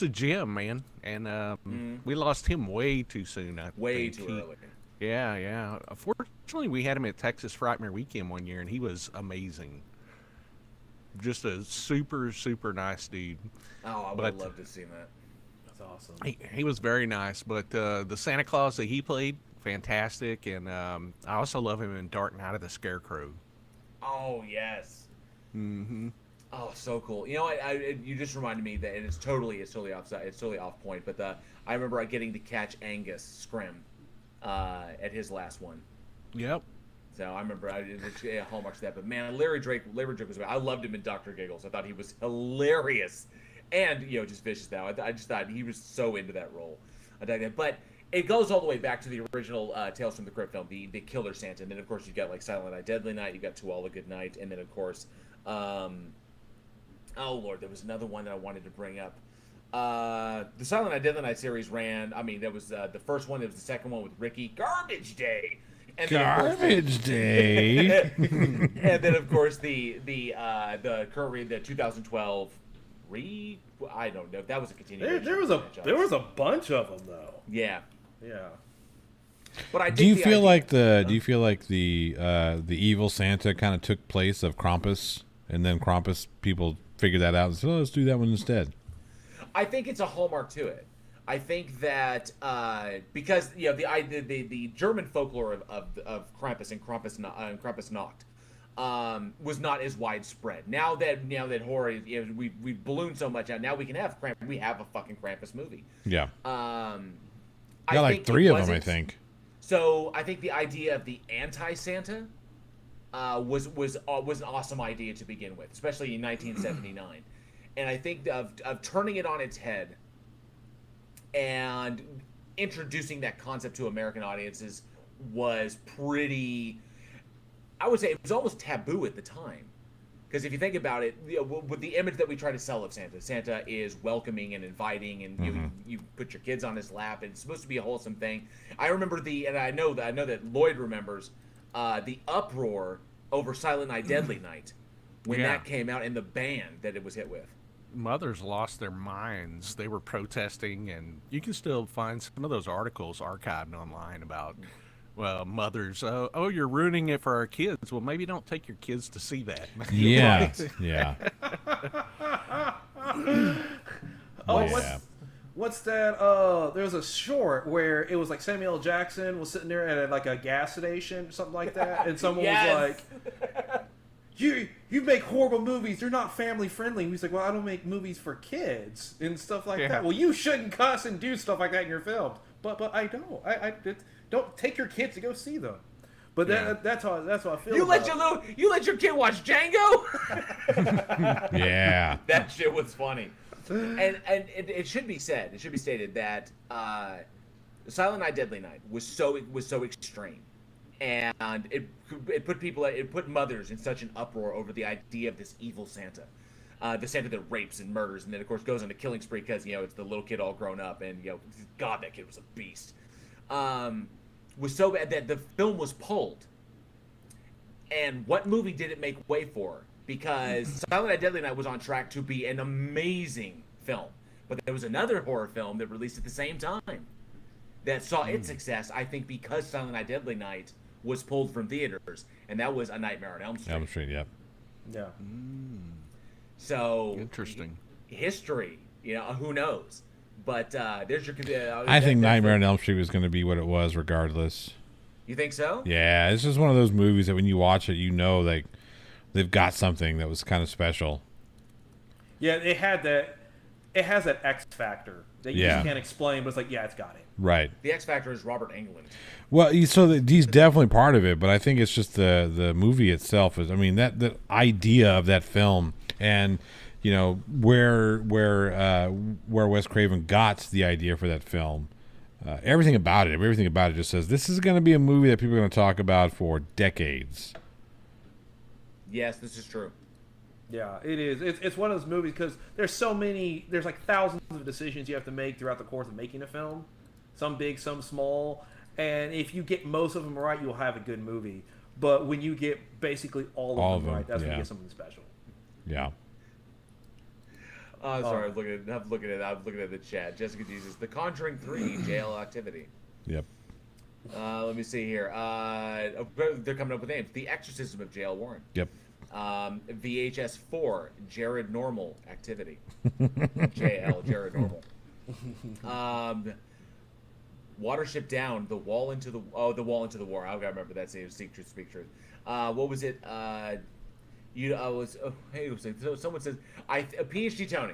gem, man, and we lost him way too soon. Way too early. Yeah. Fortunately, we had him at Texas Frightmare Weekend one year, and he was amazing. Just a super nice dude. Oh, I would have loved to have seen that. That's awesome. He was very nice, but the Santa Claus that he played, fantastic, and I also love him in Dark Night of the Scarecrow. Oh yes. Mm-hmm. Oh, so cool. You just reminded me that it's totally off point. But I remember getting to catch Angus Scrim at his last one. Yep. So I remember hallmarks to that. But man, Larry Drake was. I loved him in Dr. Giggles. I thought he was hilarious, and just vicious. Now I just thought he was so into that role. I dug that. But it goes all the way back to the original Tales from the Crypt film, the Killer Santa, and then of course you got like Silent Night, Deadly Night. You got To All a Good Night, and then of course, oh Lord, there was another one that I wanted to bring up. The Silent Night, Deadly Night series ran. I mean, there was the first one. There was the second one with Ricky. Garbage Day. And Garbage Day. And then of course the current the 2012 I don't know if that was a continuation. There was a bunch of them though. Yeah. But I Do you feel like the evil Santa kind of took place of Krampus, and then Krampus people figured that out and said, let's do that one instead? I think it's a hallmark to it. I think that because the German folklore of Krampus and Krampusnacht was not as widespread. Now that horror we've ballooned so much out, now we can have we have a fucking Krampus movie. Yeah. I got like think 3 of them, I think. So I think the idea of the anti-Santa was an awesome idea to begin with, especially in 1979. And I think of turning it on its head and introducing that concept to American audiences was pretty, I would say it was almost taboo at the time. Because if you think about it, with the image that we try to sell of Santa is welcoming and inviting, and you put your kids on his lap, and it's supposed to be a wholesome thing. I remember and I know that Loyd remembers the uproar over Silent Night, Deadly Night when that came out, and the band that it was hit with. Mothers lost their minds. They were protesting, and you can still find some of those articles archived online about, well, mothers. Oh, you're ruining it for our kids. Well, maybe don't take your kids to see that. Yeah, yeah. What's that? There was a short where it was like Samuel L. Jackson was sitting there at like a gas station or something like that, and someone was like, You make horrible movies. They're not family friendly. And he's like, well, I don't make movies for kids and stuff like that. Well, you shouldn't cuss and do stuff like that in your films. But I don't. I don't take your kids to go see them. But that's how I feel. You let your kid watch Django? Yeah. That shit was funny. And it should be said, it should be stated that Silent Night, Deadly Night was so extreme, and it put mothers in such an uproar over the idea of this evil Santa, the Santa that rapes and murders, and then of course goes on a killing spree because it's the little kid all grown up, and God, that kid was a beast. Was so bad that the film was pulled. And what movie did it make way for? Because Silent Night, Deadly Night was on track to be an amazing film. But there was another horror film that released at the same time that saw its success, I think, because Silent Night, Deadly Night was pulled from theaters. And that was A Nightmare on Elm Street. Elm Street, yeah. Yeah. So interesting. History, who knows? But there's your. I think Nightmare on Elm Street was going to be what it was regardless. You think so? Yeah, it's just one of those movies that when you watch it, like they've got something that was kind of special. Yeah, it had that. It has that X factor that you just can't explain, but it's like, yeah, it's got it. Right. The X factor is Robert Englund. Well, he's definitely part of it, but I think it's just the movie itself is. I mean, that idea of that film, and where Wes Craven got the idea for that film. Everything about it just says this is going to be a movie that people are going to talk about for decades. Yes, this is true. Yeah, it is. It's one of those movies because there's like thousands of decisions you have to make throughout the course of making a film. Some big, some small. And if you get most of them right, you'll have a good movie. But when you get basically all of them right, that's when you get something special. Yeah. Sorry, I'm looking at the chat. Jessica Jesus, The Conjuring 3, jail activity. Yep. Let me see here. They're coming up with names. The Exorcism of Jail Warren. Yep. VHS 4, Jared Normal activity. JL, Jared Normal. Watership Down, The Wall into the War. I gotta remember that. Seek Truth, Speak Truth. What was it? Someone says, PhD Tony,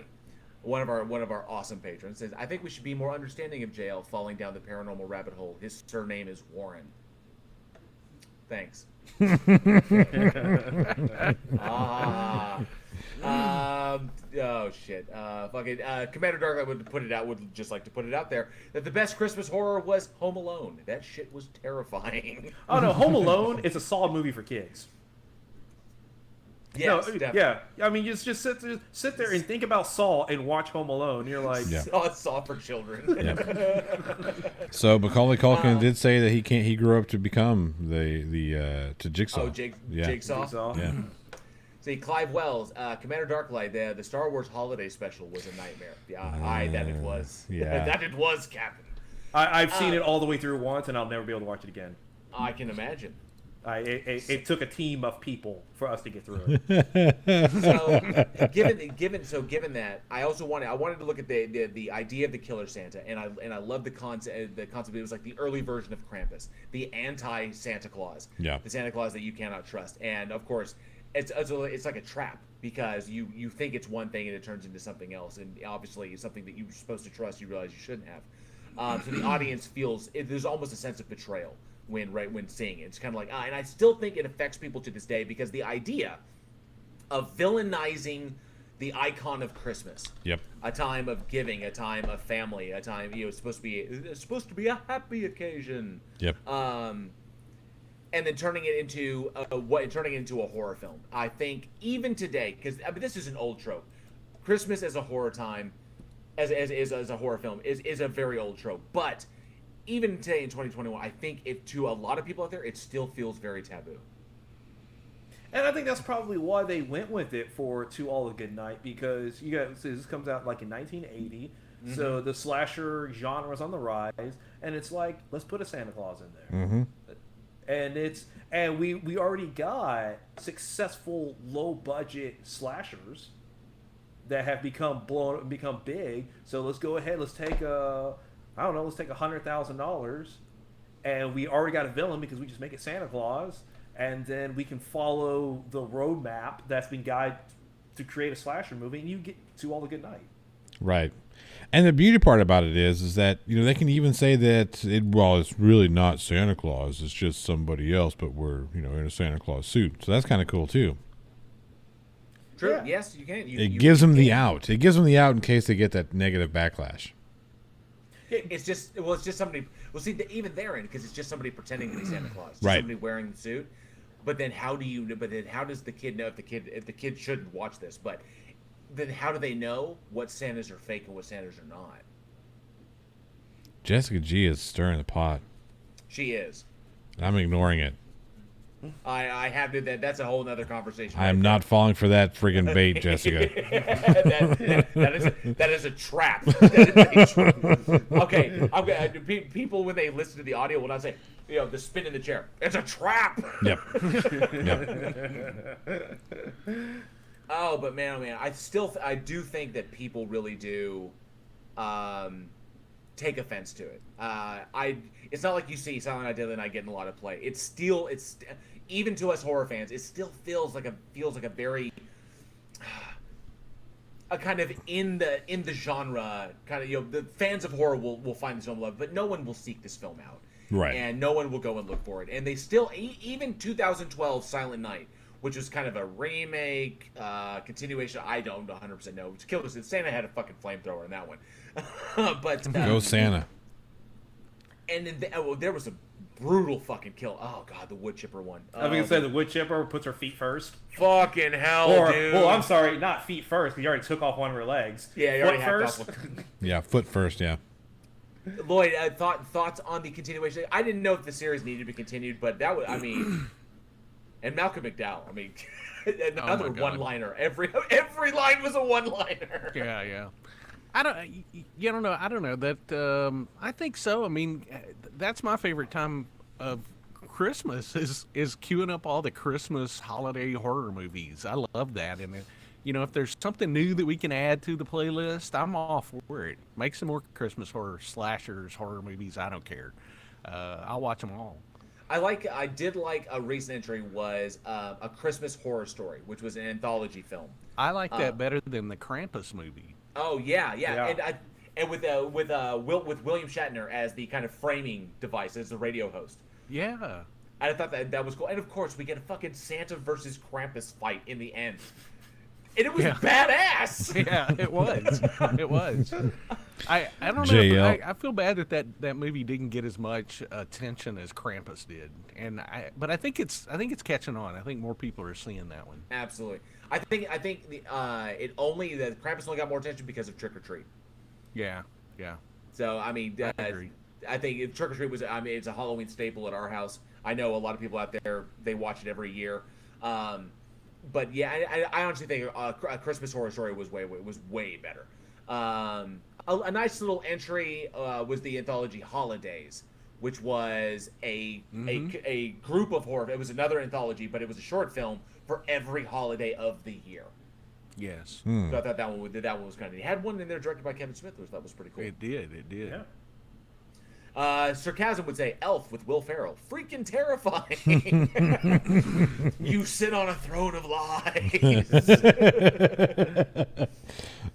one of our awesome patrons, says, I think we should be more understanding of jail falling down the paranormal rabbit hole. His surname is Warren. Thanks. Oh shit. Commander Dark would just like to put it out there that the best Christmas horror was Home Alone. That shit was terrifying. Oh no, Home Alone is a solid movie for kids. Yes, no, yeah. I mean, just sit there and think about Saw and watch Home Alone. You're like, Saw for children. So Macaulay Culkin did say that he grew up to become the Jigsaw. Jigsaw. Yeah. See, Clive Wells, Commander Darklight, the Star Wars Holiday Special was a nightmare. That it was. Yeah. That it was, Captain. I've seen it all the way through once, and I'll never be able to watch it again. I can imagine. It took a team of people for us to get through it. So, given that, I wanted to look at the idea of the Killer Santa, and I love the concept. The concept, it was like the early version of Krampus, the anti-Santa Claus, the Santa Claus that you cannot trust, and of course, it's like a trap because you think it's one thing and it turns into something else, and obviously it's something that you're supposed to trust. You realize you shouldn't have. So the audience feels there's almost a sense of betrayal when seeing it. It's kind of like, and I still think it affects people to this day because the idea of villainizing the icon of Christmas, a time of giving, a time of family, a time it's supposed to be a happy occasion, and then turning it into a horror film. I think even today, because this is an old trope, Christmas as a horror time, as a horror film is a very old trope, but even today in 2021, I think to a lot of people out there, it still feels very taboo. And I think that's probably why they went with it for To All a Good Night, because this comes out like in 1980, so the slasher genre is on the rise, and it's like, let's put a Santa Claus in there. And we already got successful low budget slashers that have become big. So let's go ahead, let's take $100,000, and we already got a villain because we just make it Santa Claus, and then we can follow the roadmap that's been guided to create a slasher movie, and you get To All a Good Night. Right. And the beauty part about it is that they can even say that it's really not Santa Claus, it's just somebody else, but we're in a Santa Claus suit. So that's kind of cool too. True. Yeah. Yes, you can. It gives them the out. It gives them the out in case they get that negative backlash. It's just somebody. Well, see, even therein, because it's just somebody pretending to be Santa Claus, just Right. somebody wearing the suit. But then how do you? But then how does the kid know if the kid shouldn't watch this? But then how do they know what Santas are fake and what Santas are not? Jessica G is stirring the pot. She is. I'm ignoring it. I have to. That's a whole nother conversation. I am not falling for that friggin' bait, Jessica. that is a trap. That is a trap. Okay, people when they listen to the audio will not say, the spin in the chair. It's a trap. Yep. Yep. Oh, but man, I do think that people really do take offense to it. It's not like you see Silent Night, Deadly Night getting a lot of play. It's even to us horror fans, it still feels like a very a kind of in the genre kind of, the fans of horror will find this film love, but no one will seek this film out. Right. And no one will go and look for it. And they still, even 2012 Silent Night, which was kind of a remake, continuation, I don't 100% know. Killed us. Santa had a fucking flamethrower in that one. But Go Santa. And then there was a brutal fucking kill. Oh god, the wood chipper one. I was gonna say the wood chipper puts her feet first. Fucking hell, dude. Well, I'm sorry, not feet first. But you already took off one of her legs. Yeah, you foot already first. hacked off. Yeah, foot first, yeah. Lloyd, thoughts on the continuation? I didn't know if the series needed to be continued, but that was, and Malcolm McDowell. Another one-liner. Every line was a one-liner. Yeah. I don't know that. I think so. That's my favorite time of Christmas is queuing up all the Christmas holiday horror movies. I love that, and if there's something new that we can add to the playlist, I'm all for it. Make some more Christmas horror slashers, horror movies. I don't care. I'll watch them all. I did like a recent entry was A Christmas Horror Story, which was an anthology film. I like that better than the Krampus movie. Oh yeah. And with William Shatner as the kind of framing device as the radio host. Yeah. I thought that was cool. And of course, we get a fucking Santa versus Krampus fight in the end. And it was badass. Yeah, it was. It was. I don't know. JL. I feel bad that movie didn't get as much attention as Krampus did, but I think it's catching on. I think more people are seeing that one. Absolutely. I think the Krampus only got more attention because of Trick or Treat. Yeah. So I agree. I think Trick or Treat was it's a Halloween staple at our house. I know a lot of people out there, they watch it every year. But yeah, I honestly think A Christmas Horror Story was way better. A nice little entry was the anthology Holidays, which was a group of horror. It was another anthology, but it was a short film for every holiday of the year. Yes. So I thought that one was kind of. It had one in there directed by Kevin Smith, which that was pretty cool. It did. Yeah. Sarcasm would say Elf with Will Ferrell. Freaking terrifying. You sit on a throne of lies.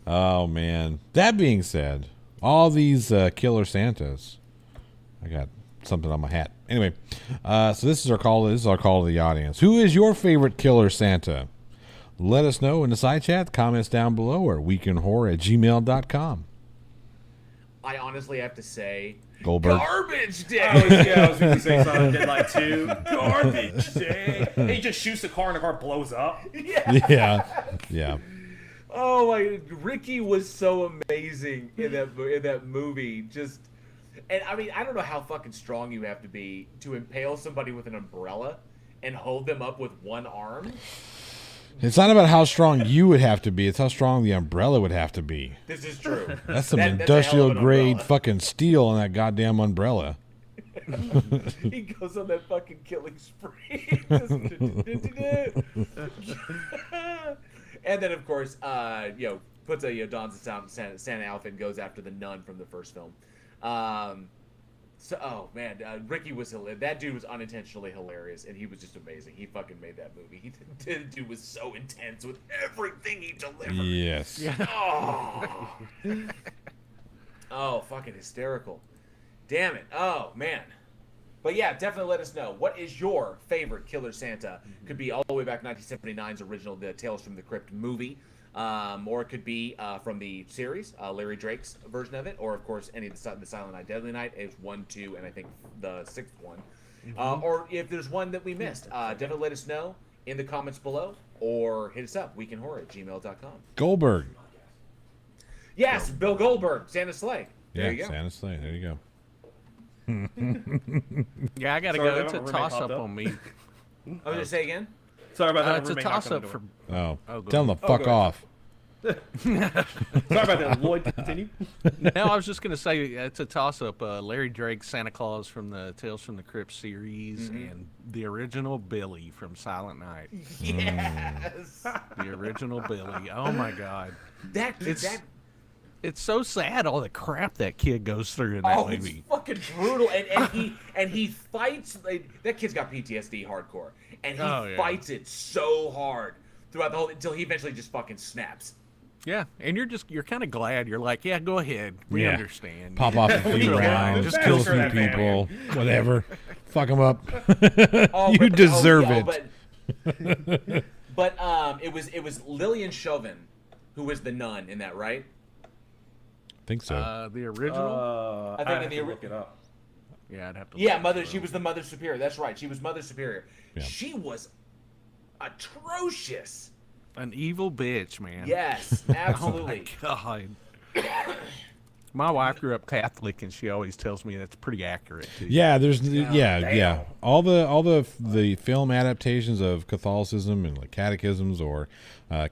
Oh, man. That being said, all these killer Santas. I got something on my hat. Anyway, so this is our call. This is our call to the audience. Who is your favorite killer Santa? Let us know in the side chat, comments down below, or weekendhorror@gmail.com. I honestly have to say, Goldberg. Garbage Day. I was going to say something. Did like 2 Garbage Day. And he just shoots the car and the car blows up. Yeah. Oh my! Ricky was so amazing in that movie. And I don't know how fucking strong you have to be to impale somebody with an umbrella and hold them up with one arm. It's not about how strong you would have to be. It's how strong the umbrella would have to be. This is true. That's some That's a hell of industrial an grade umbrella. fucking steel on that goddamn umbrella. He goes on that fucking killing spree. And then, of course, puts dons a Santa outfit and goes after the nun from the first film. Ricky was hilarious. That dude was unintentionally hilarious, and he was just amazing. He fucking made that movie. The dude was so intense with everything he delivered. Yes. Oh, fucking hysterical. Damn it. Oh, man. But yeah, definitely let us know. What is your favorite Killer Santa? Could be all the way back 1979's original, the Tales from the Crypt movie. Or it could be from the series, Larry Drake's version of it. Or, of course, any of the Silent Night, Deadly Night is 1, 2, and I think the 6th one. Or if there's one that we missed, definitely let us know in the comments below. Or hit us up, weekinhorror@gmail.com. Goldberg. Yes, Bill Goldberg, Santa Sleigh. There you go. Santa Sleigh. There you go. Yeah, I gotta Sorry, go. that It's a roommate toss popped up up. on me. I was going to say again? Sorry about that. It's a roommate knocking toss on up the for. door. Oh, Oh, go tell him ahead. to fuck go off. Sorry about that. Lloyd, continue. No, I was just gonna say it's a toss up. Larry Drake, Santa Claus from the Tales from the Crypt series, and the original Billy from Silent Night. Yes. The original Billy. Oh my God. That It's so sad all the crap that kid goes through in that it's movie. fucking brutal, and he fights. That kid's got PTSD hardcore, and he Oh, yeah. fights it so hard throughout the whole until he eventually just fucking snaps. Yeah, and you're kind of glad. You're like, yeah, go ahead. We Yeah. understand. Pop off a few Yeah. rounds, Just kill kill some that man. people, whatever. Fuck them up. Oh, You deserve yeah, it. But it was Lillian Chauvin who was the nun in that, right? Think so. The original. I think I in the have to look it up. Yeah, I'd have to. Yeah, look mother. it She up. was the Mother Superior. That's right. She was Mother Superior. Yeah. She was atrocious. An evil bitch, man. Yes, Oh absolutely. my God. My wife grew up Catholic, and she always tells me that's pretty accurate too. Yeah, there's damn. yeah. All the film adaptations of Catholicism and like catechisms or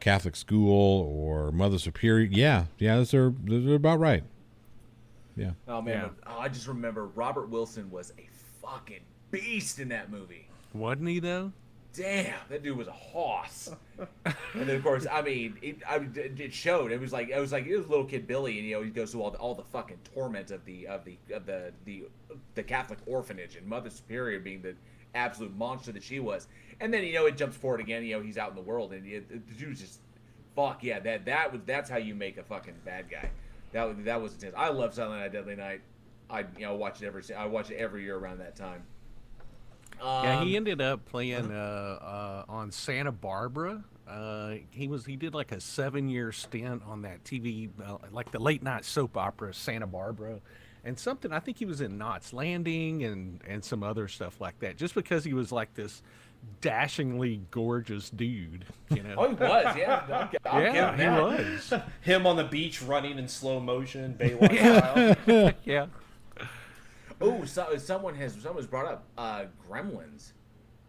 Catholic school or Mother Superior. Yeah, those are about right. Yeah. Oh man, Yeah. but, I just remember Robert Wilson was a fucking beast in that movie. Wasn't he though? Damn, that dude was a hoss. And then of course, I mean, it showed. It was like it was little kid Billy, and he goes through all the fucking torment of the Catholic orphanage, and Mother Superior being the absolute monster that she was. And then it jumps forward again. He's out in the world, and the dude's just fuck yeah. That's how you make a fucking bad guy. That was intense. I love Silent Night, Deadly Night. I watch it every year around that time. Yeah, he ended up playing on Santa Barbara. He did like a 7-year stint on that TV, like the late night soap opera Santa Barbara, and something. I think he was in Knots Landing and some other stuff like that. Just because he was like this dashingly gorgeous dude, Oh, he was, yeah. I'll give him he that. was. Him on the beach running in slow motion, Baywatch style. Yeah. Oh, someone's brought up Gremlins.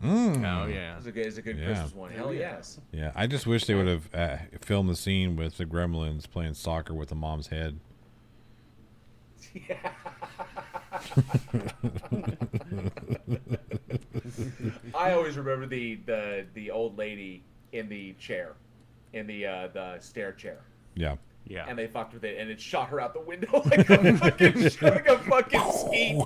Oh yeah. It's a good Yeah. Christmas one. Hell yes. Yeah, I just wish they would have filmed the scene with the Gremlins playing soccer with the mom's head. I always remember the old lady in the chair, in the stair chair, Yeah. Yeah. and they fucked with it, and it shot her out the window like a fucking skeet.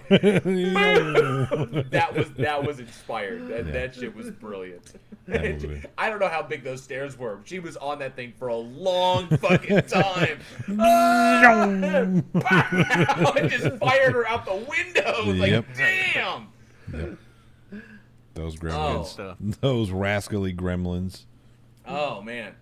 That was inspired. That shit was brilliant. That movie. I don't know how big those stairs were. She was on that thing for a long fucking time. I just fired her out the window. It was Yep. like, damn. Yep. Those Oh. gremlins. Stuff. Those rascally gremlins. Oh man.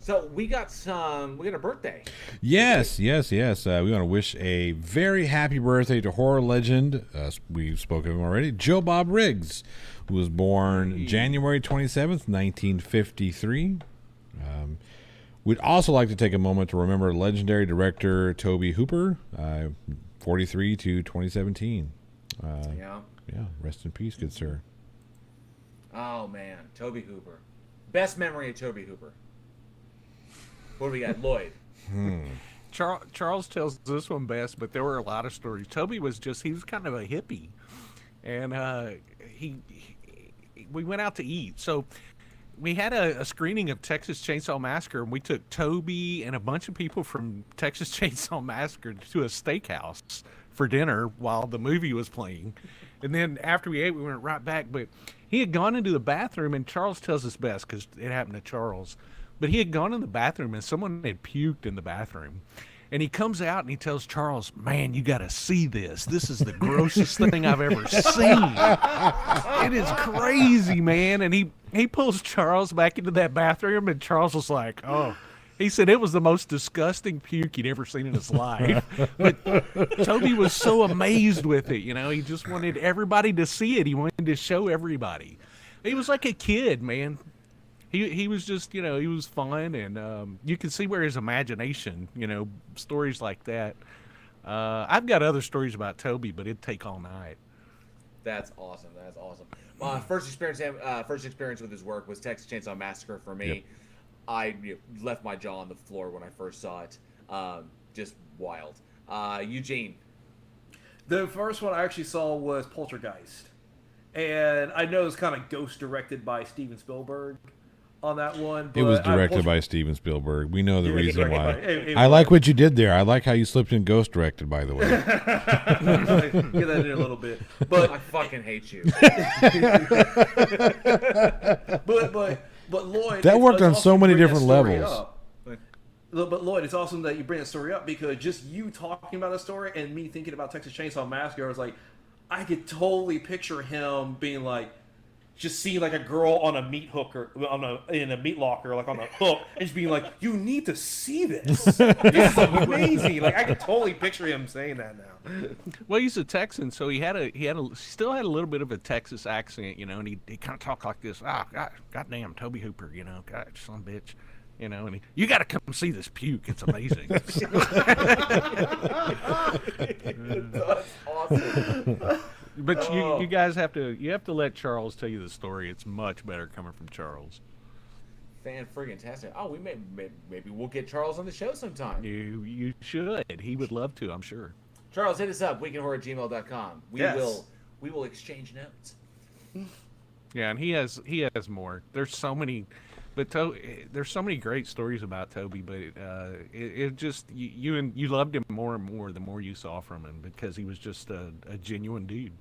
So we got a birthday. Yes. We want to wish a very happy birthday to horror legend. We've spoken of him already. Joe Bob Riggs, who was born January 27th, 1953. We'd also like to take a moment to remember legendary director Tobe Hooper, 43 to 2017. Yeah. Yeah, rest in peace, good sir. Oh man, Tobe Hooper. Best memory of Tobe Hooper. What do we got, Lloyd? Charles tells this one best, but there were a lot of stories. Toby was kind of a hippie, and we went out to eat. So we had a screening of Texas Chainsaw Massacre, and we took Toby and a bunch of people from Texas Chainsaw Massacre to a steakhouse for dinner while the movie was playing. And then after we ate, we went right back. But he had gone into the bathroom, and Charles tells us best because it happened to Charles. But he had gone in the bathroom, and someone had puked in the bathroom. And he comes out and he tells Charles, "Man, you got to see this. This is the grossest thing I've ever seen. It is crazy, man." And he pulls Charles back into that bathroom, and Charles was like, "Oh." He said it was the most disgusting puke he'd ever seen in his life. But Toby was so amazed with it, you know. He just wanted everybody to see it. He wanted to show everybody. He was like a kid, man. He was just, you know, he was fun, and you can see where his imagination, you know, stories like that. I've got other stories about Toby, but it'd take all night. That's awesome. That's awesome. First experience with his work was Texas Chainsaw Massacre for me. Yep. I left my jaw on the floor when I first saw it. Just wild. Eugene. The first one I actually saw was Poltergeist. And I know it's kind of ghost directed by Steven Spielberg on that one. But it was directed by Steven Spielberg. We know the reason why. I like what you did there. I like how you slipped in ghost directed, by the way. Get that in a little bit. But I fucking hate you. But Loyd, that worked on so many different levels. But Loyd, it's awesome that you bring the story up, because just you talking about the story and me thinking about Texas Chainsaw Massacre, I was like, I could totally picture him being like, just seeing like a girl on a meat hooker, in a meat locker, like on a hook, and just being like, "You need to see this. This is amazing." Like I could totally picture him saying that now. Well, he's a Texan, so he still had a little bit of a Texas accent, you know, and he kind of talked like this. Goddamn, Toby Hooper, you know, God, son of a bitch, you know, and you got to come see this puke. It's amazing. That's awesome. But you guys have to let Charles tell you the story. It's much better coming from Charles. Fan-friggin-tastic. Oh, maybe we'll get Charles on the show sometime. You should. He would love to, I'm sure. Charles, hit us up, weekendhorror@gmail.com. We will exchange notes. Yeah, and he has more. There's so many, but there's so many great stories about Toby. But it just you loved him more and more the more you saw from him, because he was just a genuine dude.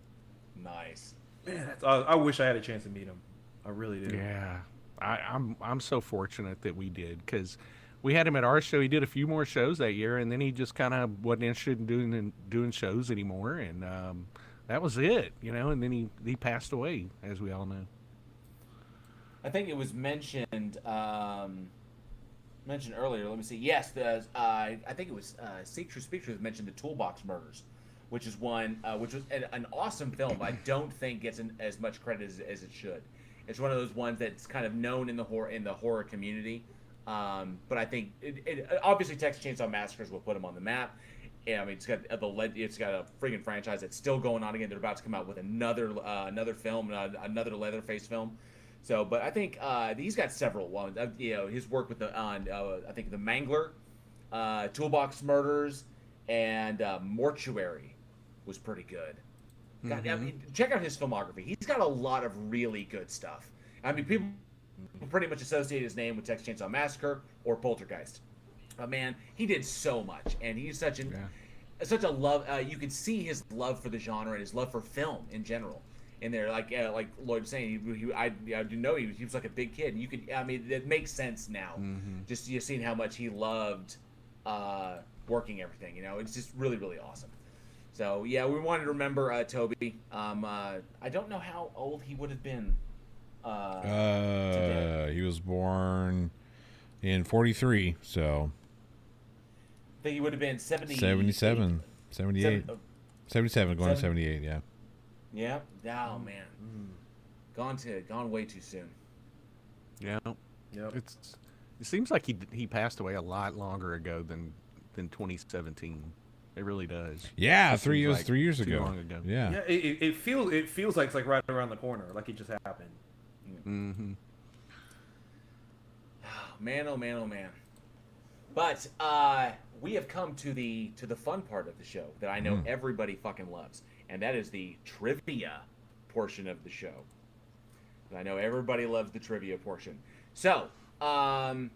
Nice. Man, I wish I had a chance to meet him. I really do. Yeah, I'm so fortunate that we did, because we had him at our show. He did a few more shows that year, and then he just kind of wasn't interested in doing shows anymore, and that was it, you know. And then he passed away, as we all know. I think it was mentioned earlier. Let me see. Yes, I think it was Seek True Speak Truth mentioned the Toolbox Murders, which is one which was an awesome film. I don't think gets as much credit as it should. It's one of those ones that's kind of known in the horror community. But I think it obviously Texas Chainsaw Massacre is what put him on the map. Yeah, I mean it's got a friggin' franchise that's still going on again. They're about to come out with another film, another Leatherface film. So, but I think he's got several ones. You know, his work with I think the Mangler, Toolbox Murders, and Mortuary was pretty good. God, I mean, check out his filmography. He's got a lot of really good stuff. I mean, people pretty much associate his name with Texas Chainsaw Massacre or Poltergeist. But man, he did so much, and he's such a love. You can see his love for the genre and his love for film in general in there. Like Loyd was saying, I do know he was like a big kid. And you could, I mean, it makes sense now. Just seeing how much he loved working everything. You know, it's just really, really awesome. So yeah, we wanted to remember Toby. I don't know how old he would have been. Today. He was born in 43, so I think he would have been 77, 78, 77, going to 78, yeah. Yeah. Oh man, gone way too soon. Yeah. Yep. It seems like he passed away a lot longer ago than 2017. It really does. Yeah, 3 years ago. Long ago. Yeah. Yeah. It feels like it's like right around the corner, like it just happened. Mm-hmm. Man, oh man, oh man. But we have come to the fun part of the show that I know everybody fucking loves, and that is the trivia portion of the show. And I know everybody loves the trivia portion. So, the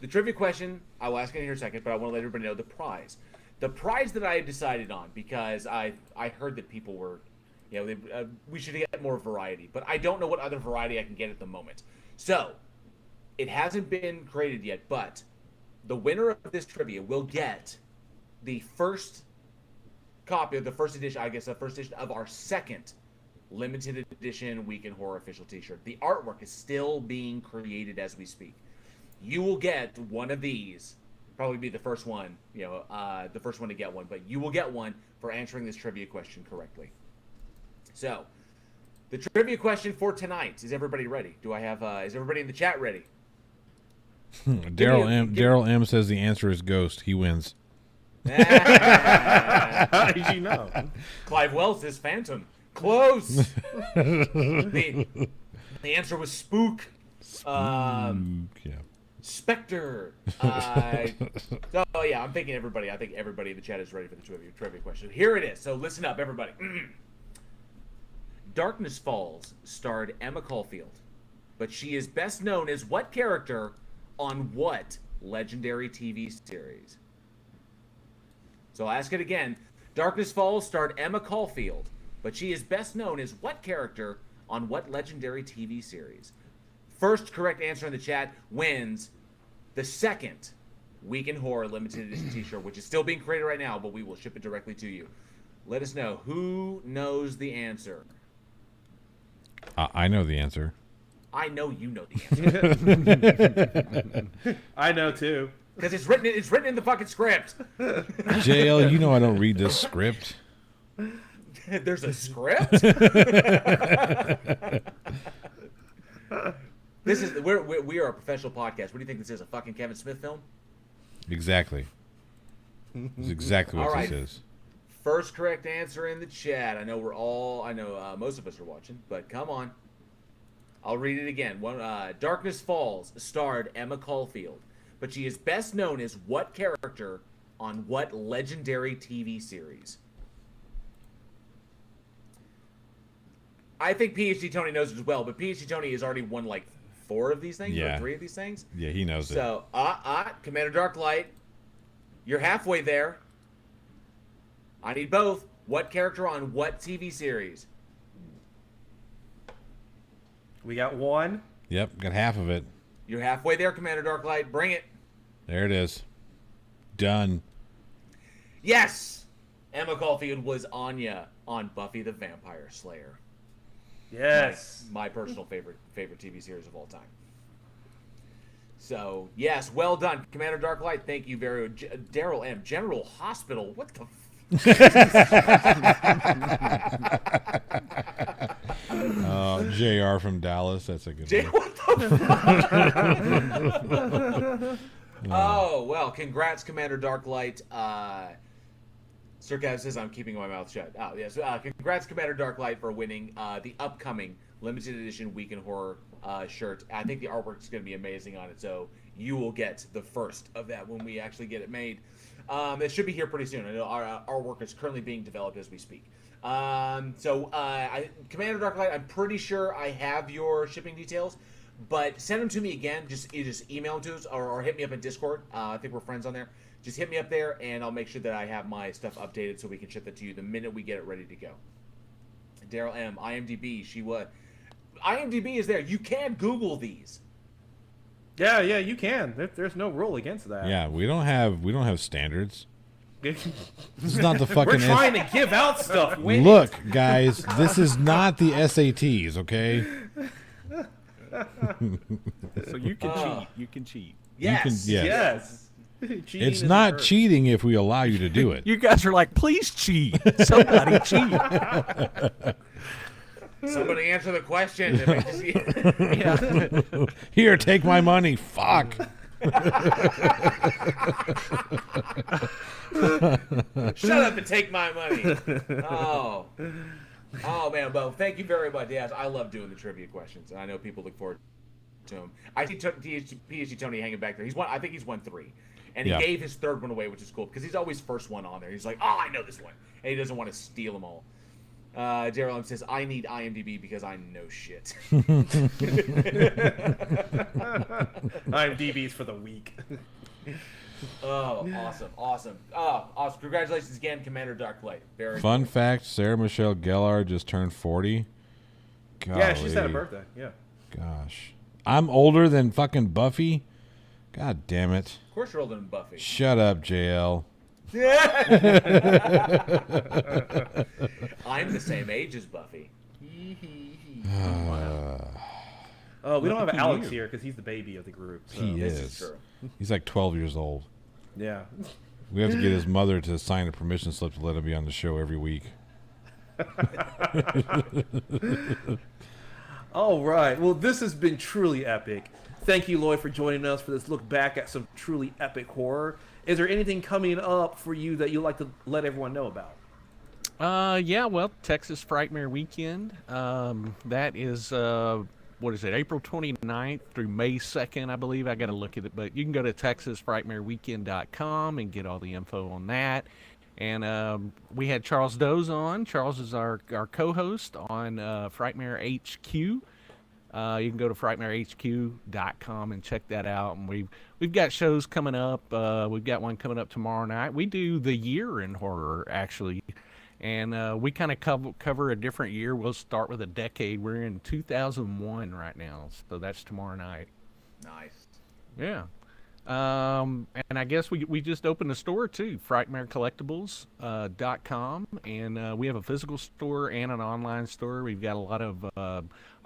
trivia question, I will ask it in here in a second, but I want to let everybody know the prize. The prize that I have decided on, because I heard that people were, you know, we should get more variety, but I don't know what other variety I can get at the moment. So, it hasn't been created yet, but the winner of this trivia will get the first copy of the first edition, I guess the first edition of our second limited edition Week in Horror official t-shirt. The artwork is still being created as we speak. You will get one of these, probably be the first one, the first one to get one, but you will get one for answering this trivia question correctly. So, the trivia question for tonight, is everybody ready? Is everybody in the chat ready? Daryl M says the answer is ghost. He wins. How did you know? Clive Wells says phantom. Close. the answer was spook. Yeah. Spectre. So yeah, I'm thinking everybody. I think everybody in the chat is ready for the trivia question. Here it is. So listen up, everybody. Darkness Falls starred Emma Caulfield, but she is best known as what character on what legendary TV series? So I'll ask it again. Darkness Falls starred Emma Caulfield, but she is best known as what character on what legendary TV series? First correct answer in the chat wins the second Week in Horror limited edition t-shirt, which is still being created right now, but we will ship it directly to you. Let us know who knows the answer. I know the answer. I know you know the answer. I know too. Because it's written in the fucking script. JL, you know I don't read this script. There's a script? We are a professional podcast. What do you think this is? A fucking Kevin Smith film? Exactly. That's exactly what All right. this is. First correct answer in the chat. I know most of us are watching, but come on. I'll read it again. Darkness Falls starred Emma Caulfield, but she is best known as what character on what legendary TV series? I think PhD Tony knows as well, but PhD Tony has already won like 4 of these things or 3 of these things. Yeah, he knows it. So, Commander Darklight, you're halfway there. I need both. What character on what TV series? We got one. Yep, got half of it. You're halfway there, Commander Darklight. Bring it. There it is. Done. Yes! Emma Caulfield was Anya on Buffy the Vampire Slayer. Yes. My personal favorite TV series of all time. So, yes, well done. Commander Darklight, thank you very much. Daryl M. General Hospital. What the JR from Dallas. That's a good one. What the fuck? Oh, well, congrats, Commander Darklight. Sir says I'm keeping my mouth shut. Oh, yes. Congrats, Commander Darklight, for winning the upcoming limited edition Week in Horror shirt. I think the artwork is going to be amazing on it, so you will get the first of that when we actually get it made. It should be here pretty soon. I know our work is currently being developed as we speak. Commander Darklight, I'm pretty sure I have your shipping details, but send them to me again. Just email them to us or hit me up in Discord. I think we're friends on there. Just hit me up there, and I'll make sure that I have my stuff updated so we can ship that to you the minute we get it ready to go. Daryl M. IMDb. IMDb is there. You can Google these. Yeah, you can. There's no rule against that. Yeah, we don't have standards. This is not the fucking. We're trying to give out stuff. Look, guys, this is not the SATs, okay? So you can cheat. You can cheat. Yes. Yes. It's not cheating if we allow you to do it. You guys are like, please cheat. Somebody cheat. Somebody answer the question. Yeah. Here, take my money. Fuck. Shut up and take my money. Oh man, well, thank you very much. Yes, I love doing the trivia questions, and I know people look forward to them. I see PhD Tony hanging back there. I think he's won 3, and he gave his 3rd one away, which is cool because he's always first one on there. He's like, I know this one, and he doesn't want to steal them all. Daryl M says, I need IMDb because I know shit. IMDb's for the weak. Oh, awesome. Oh, awesome. Congratulations again, Commander Darklight. Very Fun cool. fact, Sarah Michelle Gellar just turned 40. Golly. Yeah, she's had a birthday. Yeah. Gosh. I'm older than fucking Buffy. God damn it. Of course you're older than Buffy. Shut up, JL. I'm the same age as Buffy. Oh, we don't have Look at Alex you. here because he's the baby of the group. So. He This is. is true. He's like 12 years old. Yeah. We have to get his mother to sign a permission slip to let him be on the show every week. All right. Well, this has been truly epic. Thank you, Loyd, for joining us for this look back at some truly epic horror. Is there anything coming up for you that you'd like to let everyone know about? Yeah, well, Texas Frightmare Weekend. That is, what is it, April 29th through May 2nd, I believe. I got to look at it, but you can go to texasfrightmareweekend.com and get all the info on that. And we had Charles Doze on. Charles is our co-host on Frightmare HQ. You can go to frightmarehq.com and check that out. And we've got shows coming up. We've got one coming up tomorrow night. We do the year in horror, actually. And we kind of cover a different year. We'll start with a decade. We're in 2001 right now, so that's tomorrow night. Nice. Yeah. And I guess we just opened a store too, frightmarecollectibles.com, and we have a physical store and an online store. We've got a lot of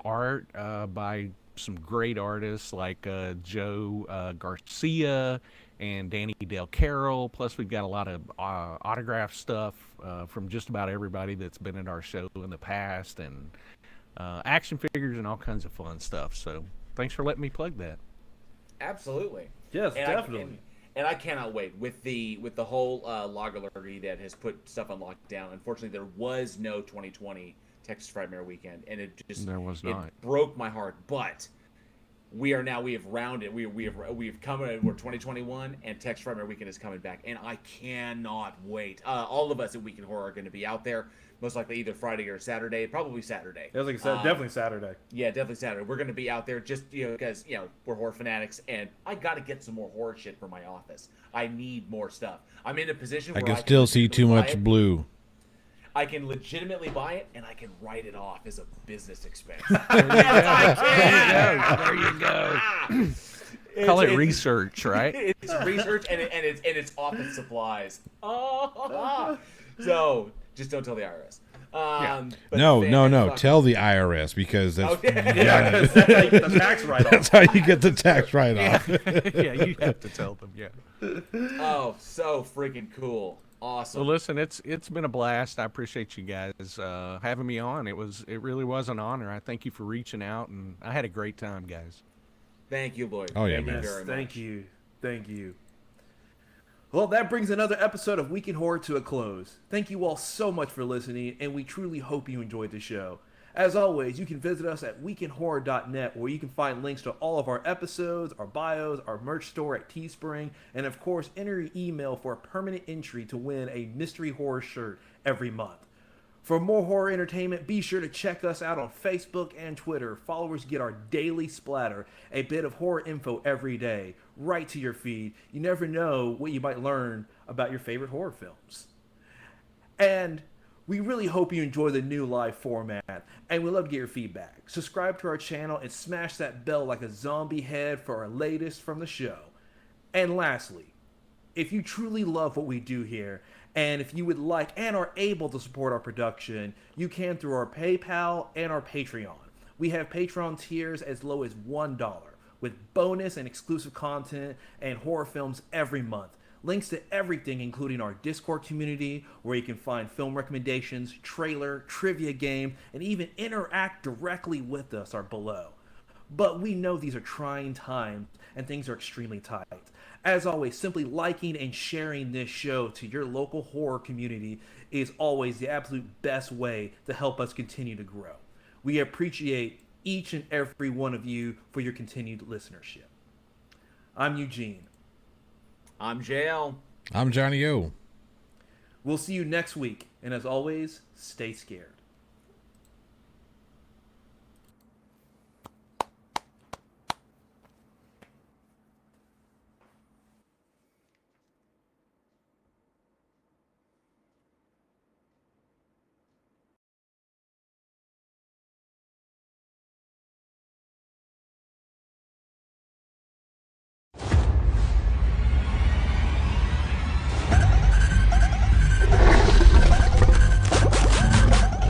art by some great artists like Joe Garcia and Danny Del Carroll. Plus, we've got a lot of autograph stuff from just about everybody that's been at our show in the past, and action figures and all kinds of fun stuff. So, thanks for letting me plug that. Absolutely. Yes, And definitely. And I cannot wait with the whole loggerry that has put stuff on lockdown. Unfortunately, there was no 2020 Texas Frightmare Weekend, and it just There was it not. broke my heart. But we have rounded. We've come. We're 2021, and Texas Frightmare Weekend is coming back, and I cannot wait. All of us at Weekend Horror are going to be out there, most likely either Friday or Saturday. Probably Saturday. It was like I said, definitely Saturday. Yeah, definitely Saturday. We're going to be out there just, because, we're horror fanatics, and I got to get some more horror shit for my office. I need more stuff. I'm in a position I where can still see too legitimately buy much it. blue. I can legitimately buy it, and I can write it off as a business expense. There you go. Call it research, right? It's research, and it's office supplies. Oh, so just don't tell the IRS. But No. fucking- Tell the IRS because that's Yeah, that's how you get the tax write-off. that's how you get the tax write-off. Yeah, you have to tell them, yeah. Oh, so freaking cool. Awesome. Well, listen, it's been a blast. I appreciate you guys having me on. It really was an honor. I thank you for reaching out, and I had a great time, guys. Thank you, Loyd. Oh, yeah, Thank you man. very much. Thank you. Thank you. Well, that brings another episode of Week in Horror to a close. Thank you all so much for listening, and we truly hope you enjoyed the show. As always, you can visit us at weekinhorror.net, where you can find links to all of our episodes, our bios, our merch store at Teespring, and of course, enter your email for a permanent entry to win a mystery horror shirt every month. For more horror entertainment, be sure to check us out on Facebook and Twitter. Followers get our daily splatter, a bit of horror info every day, right to your feed. You never know what you might learn about your favorite horror films. And we really hope you enjoy the new live format, and we'd love to get your feedback. Subscribe to our channel and smash that bell like a zombie head for our latest from the show. And lastly, if you truly love what we do here, and if you would like and are able to support our production, you can through our PayPal and our Patreon. We have Patreon tiers as low as $1, with bonus and exclusive content and horror films every month. Links to everything, including our Discord community, where you can find film recommendations, trailer, trivia game, and even interact directly with us, are below. But we know these are trying times, and things are extremely tight. As always, simply liking and sharing this show to your local horror community is always the absolute best way to help us continue to grow. We appreciate each and every one of you for your continued listenership. I'm Eugene. I'm JL. I'm Johnny O. We'll see you next week, and as always, stay scared.